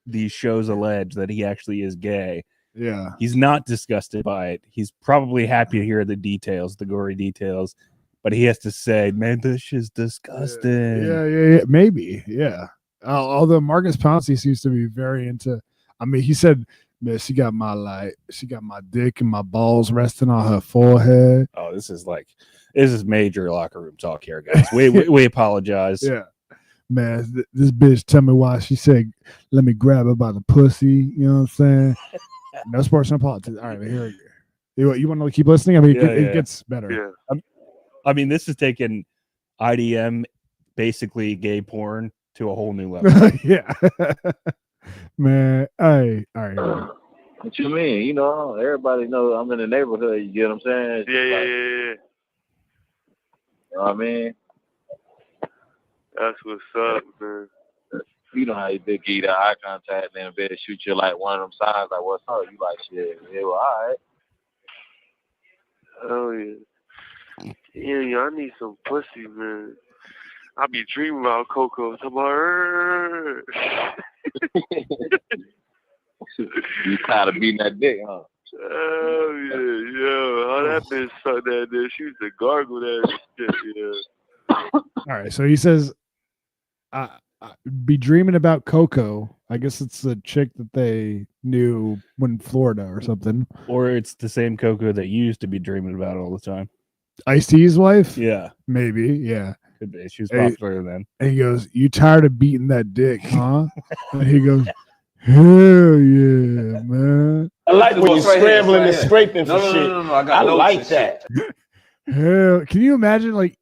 these shows allege, that he actually is gay, yeah, he's not disgusted by it. He's probably happy to hear the details, the gory details, but he has to say, "Man, this shit's disgusting." Yeah, maybe, yeah. Although Marcus Pouncey seems to be very into. I mean, he said, "Man, she got my dick and my balls resting on her forehead." Oh, this is major locker room talk here, guys. We apologize. Yeah, man, this bitch tell me why she said, "Let me grab her by the pussy." You know what I'm saying? No sports, no politics. All right, here we go. You want to keep listening? I mean, it gets better. Yeah. I mean, this is taking IDM, basically gay porn, to a whole new level. Yeah, man. Hey, all right. What you mean? You know, everybody knows I'm in the neighborhood. You get what I'm saying? Yeah. You know what I mean? That's what's up, man. You know how you big eat eye contact and then better shoot you like one of them signs like, what's up? You like, shit. Yeah, well, all right. Oh, yeah. Yeah, I need some pussy, man. I be dreaming about Coco. Talking about her. You tired of beating that dick, huh? Oh, yeah, yo. How that bitch sucked that dick. She used to gargle that shit, yeah. All right, so he says, be dreaming about Coco. I guess it's the chick that they knew in Florida or something. Or it's the same Coco that you used to be dreaming about all the time. Ice-T's wife? Yeah. Maybe, yeah. Could be. She was popular then. And he goes, "You tired of beating that dick, huh?" And he goes, "Hell yeah, man." I like when you're scrambling and scraping for shit. No. I like that. Hell, can you imagine? Like,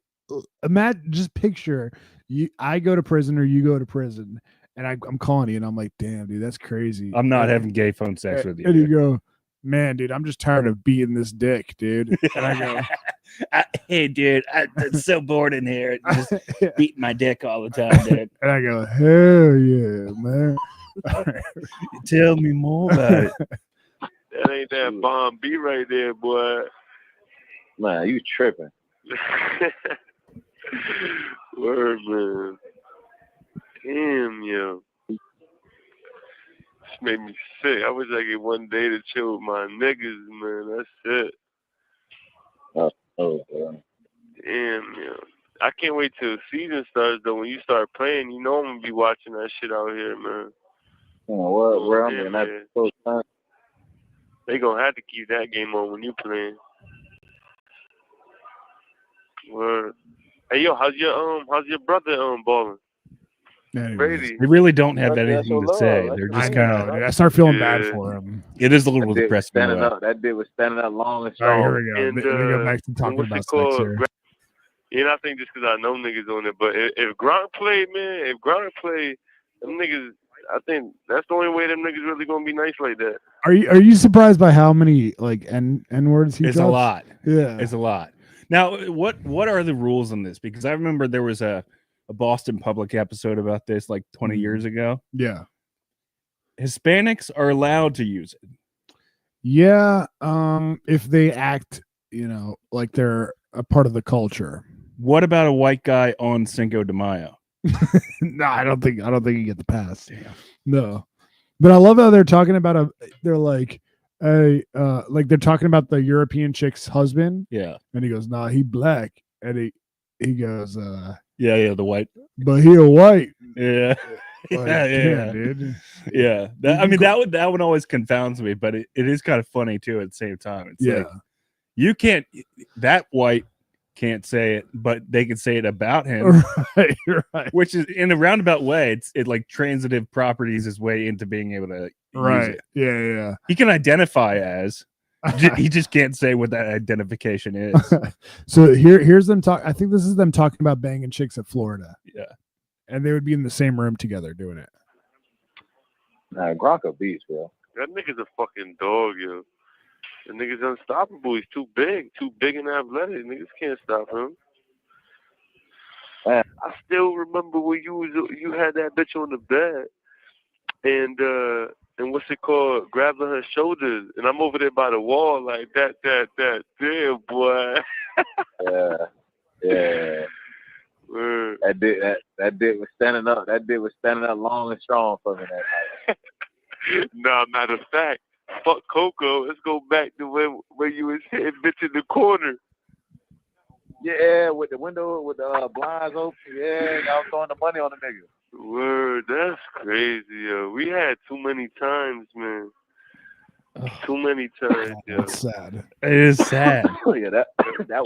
just picture you. I go to prison or you go to prison, and I'm calling you, and I'm like, "Damn, dude, that's crazy." I'm not having gay phone sex with you. And you go, "Man, dude, I'm just tired of beating this dick, dude." And I go, "Hey, dude, I'm so bored in here, just beating my dick all the time, dude." And I go, "Hell yeah, man." Tell me more about it. That ain't that bomb B right there, boy. Man, you tripping. Word, man. Damn, yo. This made me sick. I wish I get one day to chill with my niggas, man. That's it. Oh, God. Damn, yo. I can't wait till the season starts, though. When you start playing, you know I'm going to be watching that shit out here, man. You know what, bro? Yeah, I mean, man. that's so fun. They going to have to keep that game on when you playing. Word. Hey, yo, how's your brother balling? Brady. They really don't have anything to say. They're just kind of. I start feeling bad for him. It is a little depressing. That dude was standing up long and All right, strong. here we go. And, Let me go back to talking what's about it sex called? here. And I think just because I know niggas on it, but if Gronk played, man, them niggas, I think that's the only way them niggas really gonna be nice like that. Are you surprised by how many like n words he It's drops? a lot. Yeah, it's a lot. Now, what are the rules on this? Because I remember there was a Boston Public episode about this like 20 years ago. Yeah. Hispanics are allowed to use it. Yeah, if they act, like they're a part of the culture. What about a white guy on Cinco de Mayo? No, I don't think you get the pass. Damn. No. But I love how they're talking about they're like they're talking about the European chick's husband. Yeah. And he goes, "Nah, he black." And he goes, yeah, the white. "But he a white." Yeah. Like, yeah, dude. Yeah. That one always confounds me, but it is kind of funny too at the same time. It's like you can't that white can't say it, but they can say it about him. Right. Which is in a roundabout way, it like transitive properties his way into being able to use it. Yeah. He can identify as he just can't say what that identification is. So here's them talk. I think this is them talking about banging chicks at Florida. Yeah. And they would be in the same room together doing it. Nah, Gronk a beast, bro. That nigga's a fucking dog, yo. The nigga's unstoppable. He's too big and athletic. Niggas can't stop him. Man. I still remember when you had that bitch on the bed, and and what's it called, grabbing her shoulders, and I'm over there by the wall like that, damn boy. Yeah. Word. That dick was standing up. That dick was standing up long and strong for me that night. No, matter of fact, fuck Coco. Let's go back to where you was hitting bitch in the corner. Yeah, with the window, with the blinds open. Yeah, I was throwing the money on the nigga. Word, that's crazy, yo. We had too many times, man. Too many times, yo. It's sad. It is sad. Yeah, that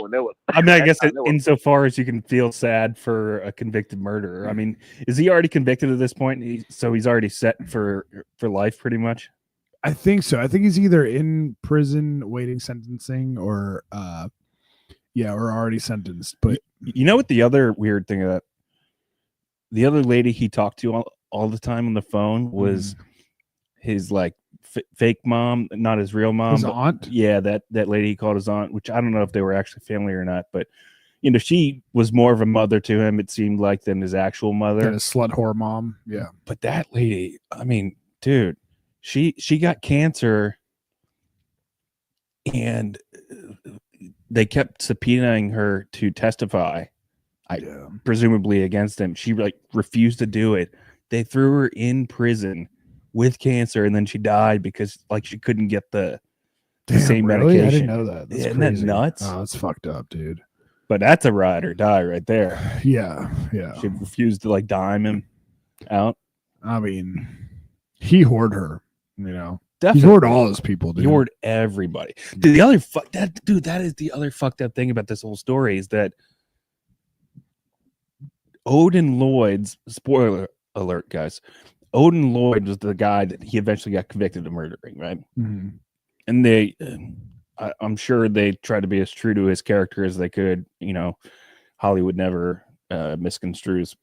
one. That was. I mean, I guess that was- insofar as you can feel sad for a convicted murderer. I mean, is he already convicted at this point? So he's already set for life, pretty much. I think so. I think he's either in prison waiting sentencing or or already sentenced. But you know what the other weird thing about the other lady he talked to all the time on the phone was his like fake mom, not his real mom, his aunt. Yeah, that lady he called his aunt, which I don't know if they were actually family or not, but you know, she was more of a mother to him, it seemed like, than his actual mother. And a slut whore mom. Yeah. But that lady, I mean, dude, she got cancer and they kept subpoenaing her to testify, presumably against him. She like refused to do it. They threw her in prison with cancer, and then she died because like she couldn't get the same medication. I didn't know that. That's Isn't that crazy. nuts? Oh, that's fucked up, dude. But that's a ride or die right there. Yeah. She refused to like dime him out. I mean, he whored her, you know. Definitely. He whored all his people, dude. He whored everybody. Dude, that is the other fucked up thing about this whole story is that Odin Lloyd's, spoiler alert, guys, Odin Lloyd was the guy that he eventually got convicted of murdering, right? Mm-hmm. And I'm sure they tried to be as true to his character as they could. You know, Hollywood never misconstrues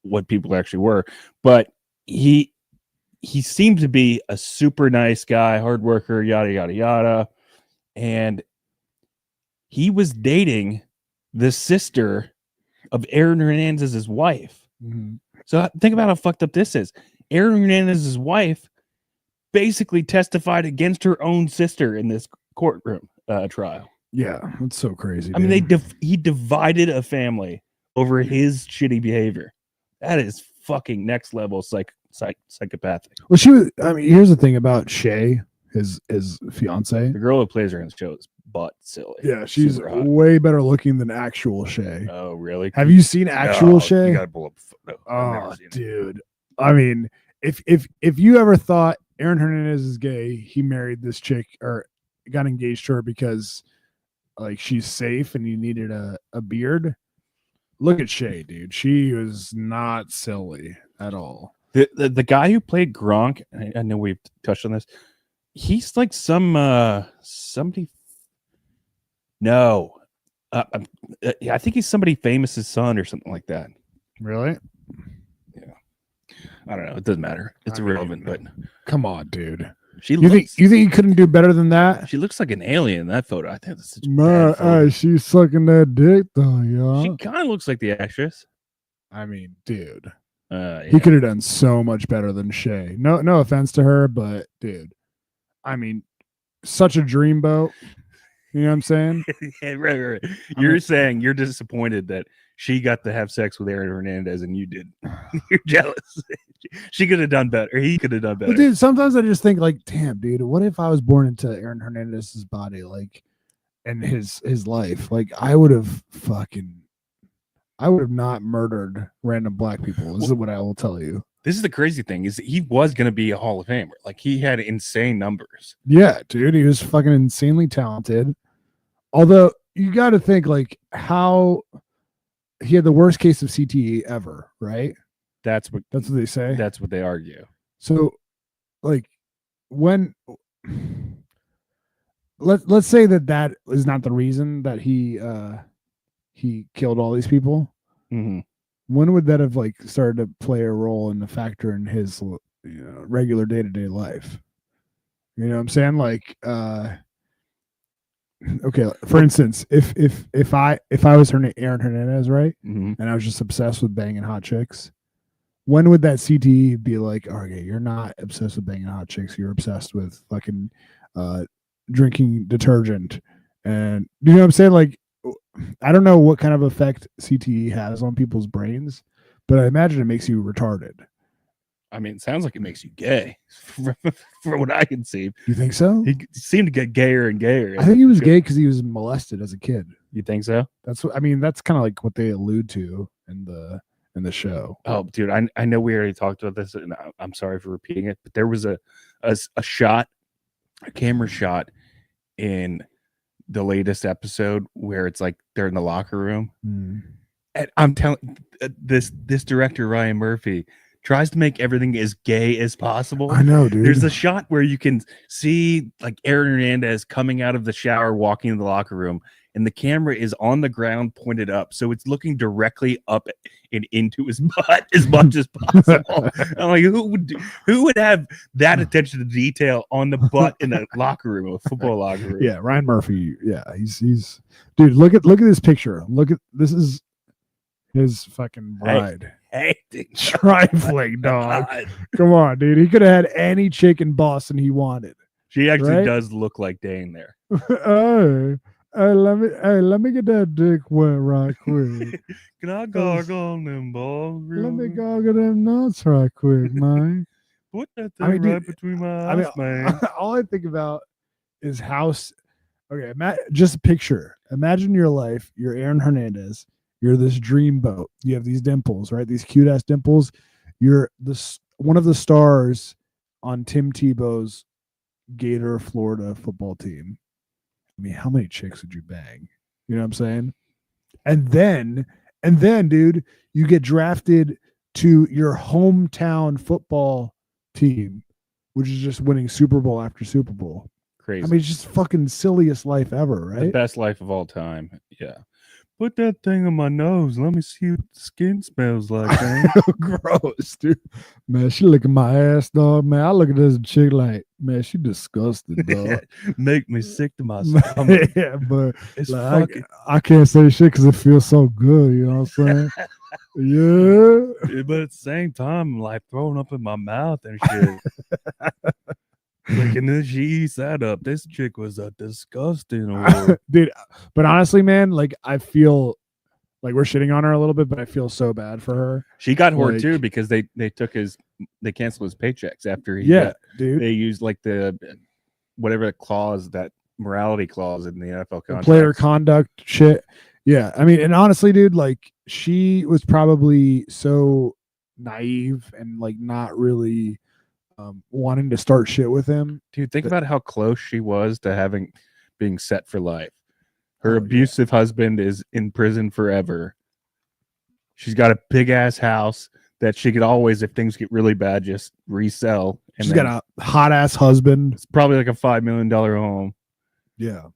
what people actually were, but he seemed to be a super nice guy, hard worker, yada yada yada, and he was dating the sister of Aaron Hernandez's wife. Mm-hmm. So think about how fucked up this is. Aaron Hernandez's wife basically testified against her own sister in this courtroom trial. Yeah, that's so crazy. I mean, he divided a family over his shitty behavior. That is fucking next level psychopathic. Well, she was. I mean, here's the thing about Shay, his fiance. The girl who plays her in the show is butt silly. Yeah, she's Super hot. way better looking than actual Shay. Oh, really? Have you seen actual Shay? You gotta pull up. No, I've never Oh, seen it. dude. I mean, if you ever thought Aaron Hernandez is gay, he married this chick or got engaged to her because like she's safe and you needed a beard. Look at Shay, dude. She was not silly at all. The guy who played Gronk, I know we've touched on this. He's like somebody. No, I think he's somebody famous's son or something like that. Really? Yeah, I don't know. It doesn't matter. It's irrelevant. But come on, dude. You think he couldn't do better than that? She looks like an alien in that photo. I think that's such a bad photo. She's sucking that dick though, yeah. She kind of looks like the actress. I mean, dude. Yeah. He could have done so much better than Shay. No offense to her, but dude, I mean, such a dreamboat. You know what I'm saying? Yeah, right. You're saying you're disappointed that she got to have sex with Aaron Hernandez and you did. You're jealous. She could have done better. He could have done better. But dude, sometimes I just think like, damn, dude, what if I was born into Aaron Hernandez's body, like, and his life? Like, I would have not murdered random black people. This is what I will tell you. This is the crazy thing is he was going to be a Hall of Famer. Like he had insane numbers. Yeah, dude, he was fucking insanely talented. Although you got to think like how he had the worst case of CTE ever, right? That's what they say. That's what they argue. So, like, when let's say that is not the reason that he killed all these people. Mm-hmm. When would that have like started to play a role in the factor in his regular day-to-day life? You know what I'm saying? Like, okay, for instance, if I was Aaron Hernandez, right, mm-hmm. and I was just obsessed with banging hot chicks, when would that CTE be like, okay, you're not obsessed with banging hot chicks, you're obsessed with fucking drinking detergent. And you know what I'm saying? Like, I don't know what kind of effect CTE has on people's brains, but I imagine it makes you retarded. I mean, it sounds like it makes you gay, from what I can see. You think so? He seemed to get gayer and gayer. I think he was gay because he was molested as a kid. You think so? That's what I mean. That's kind of like what they allude to in the show. Oh, dude, I know we already talked about this, and I'm sorry for repeating it, but there was a shot, a camera shot in the latest episode where it's like they're in the locker room, and I'm telling this director Ryan Murphy tries to make everything as gay as possible. I know, dude. There's a shot where you can see like Aaron Hernandez coming out of the shower, walking in the locker room, and the camera is on the ground pointed up, so it's looking directly up and into his butt as much as possible. I'm like, who would have that attention to detail on the butt in a locker room, a football locker room? Yeah, Ryan Murphy. Yeah, he's dude. Look at this picture. Look at this is his fucking bride. Hey, trifling dog. Come on, dude. He could have had any chick in Boston he wanted. She actually right? does look like Dane there. Hey, let me get that dick wet right quick. Can I gargle them balls? Let me gargle them nuts right quick, man. Put that thing right between my eyes, man. All I think about is house. Okay, just picture. Imagine your life. You're Aaron Hernandez. You're this dreamboat. You have these dimples, right? These cute ass dimples. You're one of the stars on Tim Tebow's Gator Florida football team. I mean, how many chicks would you bang? You know what I'm saying? And then, dude, you get drafted to your hometown football team, which is just winning Super Bowl after Super Bowl. Crazy. I mean, it's just fucking silliest life ever, right? The best life of all time. Yeah. Put that thing on my nose. Let me see what the skin smells like, man. Gross, dude. Man, she look at my ass, dog. Man, I look at this chick like, man, she disgusted, dog. Make me sick to my stomach. Yeah, but It's like, fucking... I can't say shit because it feels so good. You know what I'm saying? Yeah. But at the same time, I'm like throwing up in my mouth and shit. Like, and then she eats that up. This chick was a disgusting dude. But honestly, man, like I feel like we're shitting on her a little bit, but I feel so bad for her. She got whored too because they canceled his paychecks after he dude. They used like the whatever clause, that morality clause in the NFL contract. Player conduct shit. Yeah, I mean, and honestly, dude, like she was probably so naive and like not really wanting to start shit with him. Dude, think about how close she was to being set for life. Her abusive husband is in prison forever. She's got a big ass house that she could always, if things get really bad, just resell. And she's got a hot ass husband. It's probably like a $5 million home. Yeah.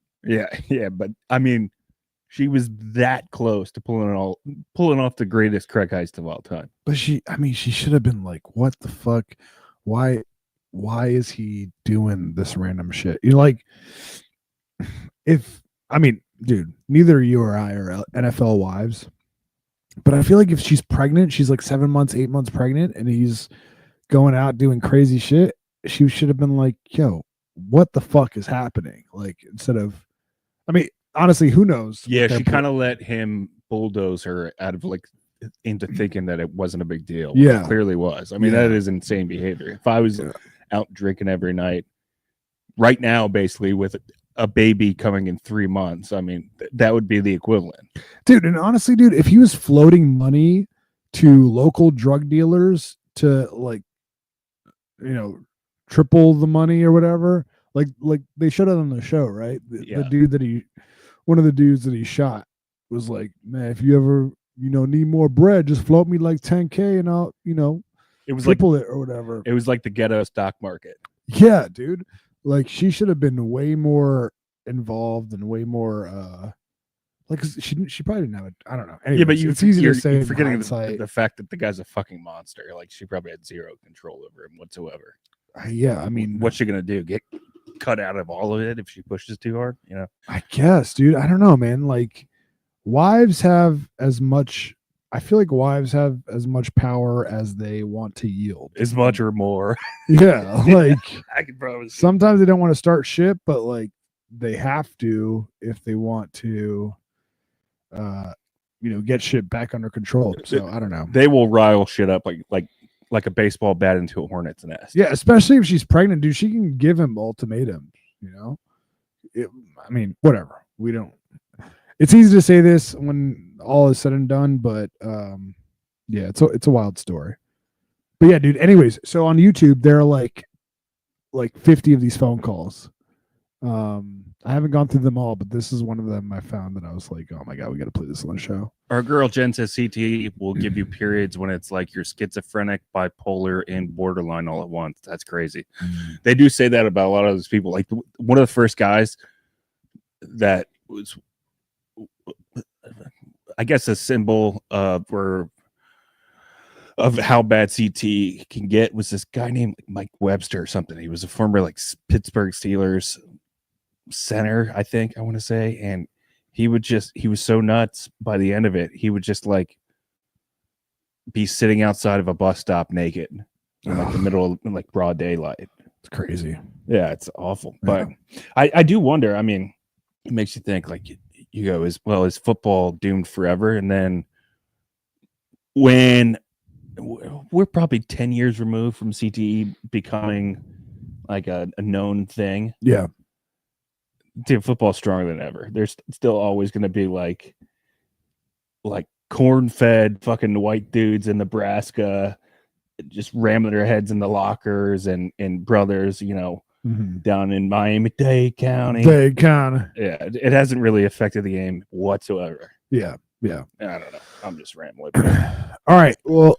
But I mean, she was that close to pulling off the greatest crack heist of all time. But she should have been like, what the fuck? Why is he doing this random shit? You know, like, dude, neither you or I are NFL wives, but I feel like if she's pregnant, she's like 7 months, 8 months pregnant, and he's going out doing crazy shit, she should have been like, yo, what the fuck is happening? Like, instead of, I mean, honestly, who knows? Yeah, she kind of let him bulldoze her out of like into thinking that it wasn't a big deal. Yeah, it clearly was. I mean, that is insane behavior. If I was out drinking every night right now, basically with a baby coming in 3 months, I mean, that would be the equivalent, dude. And honestly, dude, if he was floating money to local drug dealers to, like, you know, triple the money or whatever, like they showed it on the show, right? The dude one of the dudes that he shot was like, man, if you ever, you know, need more bread, just float me like 10K and I'll, you know, it was triple it or whatever. It was like the ghetto stock market. Yeah, dude. Like, she should have been way more involved and way more like, she probably didn't have it. I don't know. Anyways, Yeah, but it's easy to say. You're forgetting the fact that the guy's a fucking monster. Like, she probably had zero control over him whatsoever. Yeah, I mean, what's she gonna do? Get cut out of all of it if she pushes too hard? You know, I guess, dude. I don't know, man. Like, wives have as much I feel like wives have as much power as they want to yield. As much or more. Yeah, like I could probably see. sometimes they don't want to start shit, but like they have to if they want to get shit back under control. So I don't know. They will rile shit up like a baseball bat into a hornet's nest. Yeah, especially if she's pregnant, dude. She can give him ultimatums, I mean, whatever. We don't. It's easy to say this when all is said and done, but yeah, it's a wild story. But yeah, dude. Anyways, so on YouTube there are like 50 of these phone calls. I haven't gone through them all, but this is one of them I found that I was like, oh my god, we got to play this on the show. Our girl Jen says CTE will give you periods when it's like you're schizophrenic, bipolar, and borderline all at once. That's crazy. They do say that about a lot of those people. Like one of the first guys that was, I guess, a symbol of how bad CTE can get was this guy named Mike Webster or something. He was a former Pittsburgh Steelers center, I think I want to say, and he was so nuts by the end of it, he would just like be sitting outside of a bus stop naked in like the middle of like broad daylight. It's crazy. Yeah, it's awful. But I do wonder, I mean, it makes you think like you go, is football doomed forever? And then when we're probably 10 years removed from CTE becoming like a known thing. Yeah. Dude, football's stronger than ever. There's still always going to be like corn-fed fucking white dudes in Nebraska just ramming their heads in the lockers and brothers, down in Miami-Dade County. Yeah, it hasn't really affected the game whatsoever. Yeah. I don't know. I'm just rambling. All right. Well,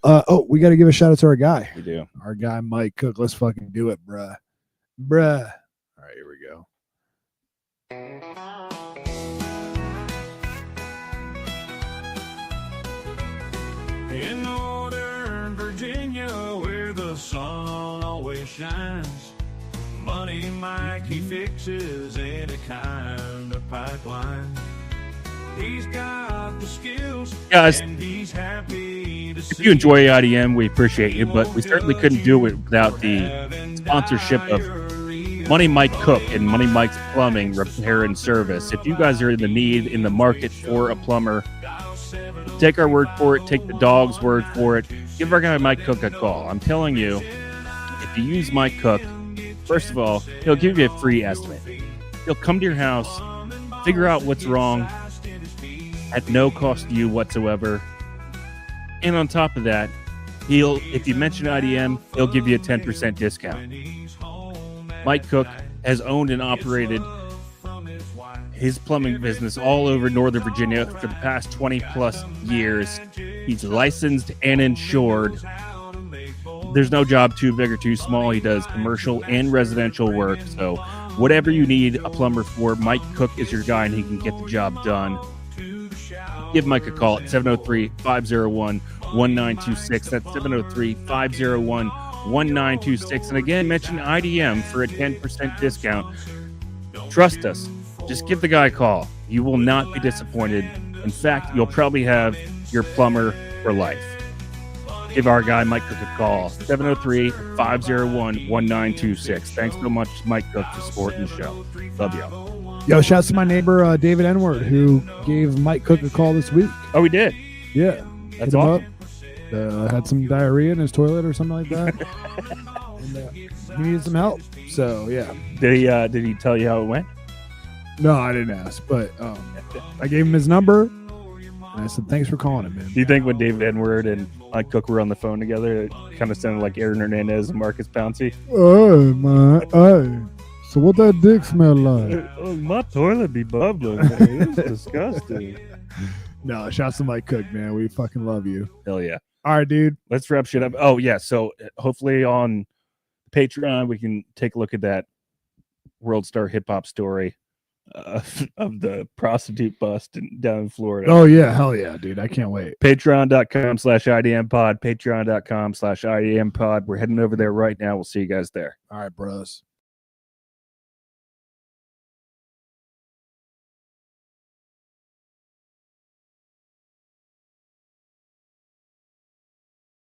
we got to give a shout out to our guy. We do. Our guy, Mike Cook. Let's fucking do it, bruh. All right, here we go. In northern Virginia, where the sun always shines, Money Mike, he fixes any kind of pipeline. He's got the skills, guys. and he's happy to If you enjoy IDM, we appreciate you, but we certainly couldn't do it without the sponsorship of Money Mike Cook and Money Mike's Plumbing Repair and Service. If you guys are in the market for a plumber, take our word for it. Take the dog's word for it. Give our guy Mike Cook a call. I'm telling you, if you use Mike Cook, first of all, he'll give you a free estimate. He'll come to your house, figure out what's wrong at no cost to you whatsoever. And on top of that, if you mention IDM, he'll give you a 10% discount. Mike Cook has owned and operated his plumbing business all over Northern Virginia for the past 20 plus years. He's licensed and insured. There's no job too big or too small. He does commercial and residential work. So whatever you need a plumber for, Mike Cook is your guy and he can get the job done. Give Mike a call at 703-501-1926. That's 703-501-1926. And again, mention IDM for a 10% discount. Trust us. Just give the guy a call. You will not be disappointed. In fact, you'll probably have your plumber for life. Give our guy Mike Cook a call. 703-501-1926. Thanks so much, Mike Cook, for supporting the show. Love y'all. Yo, shouts to my neighbor, David Enward, who gave Mike Cook a call this week. Oh, we did? Yeah. That's awesome. Had some diarrhea in his toilet or something like that. And, he needed some help. So, yeah. Did he tell you how it went? No, I didn't ask, but I gave him his number, and I said, thanks for calling him, man. Do you think when David Enward and Mike Cook were on the phone together, it kind of sounded like Aaron Hernandez and Marcus Pouncey? Oh, my, so what that dick smell like? My toilet be bubbling, man. It's disgusting. No, shouts to Mike Cook, man. We fucking love you. Hell yeah. All right, dude. Let's wrap shit up. Oh, yeah. So hopefully on Patreon, we can take a look at that World Star hip hop story of the prostitute bust down in Florida. Oh, yeah. Hell yeah, dude. I can't wait. Patreon.com/IDM pod. Patreon.com/IDM pod. We're heading over there right now. We'll see you guys there. All right, bros.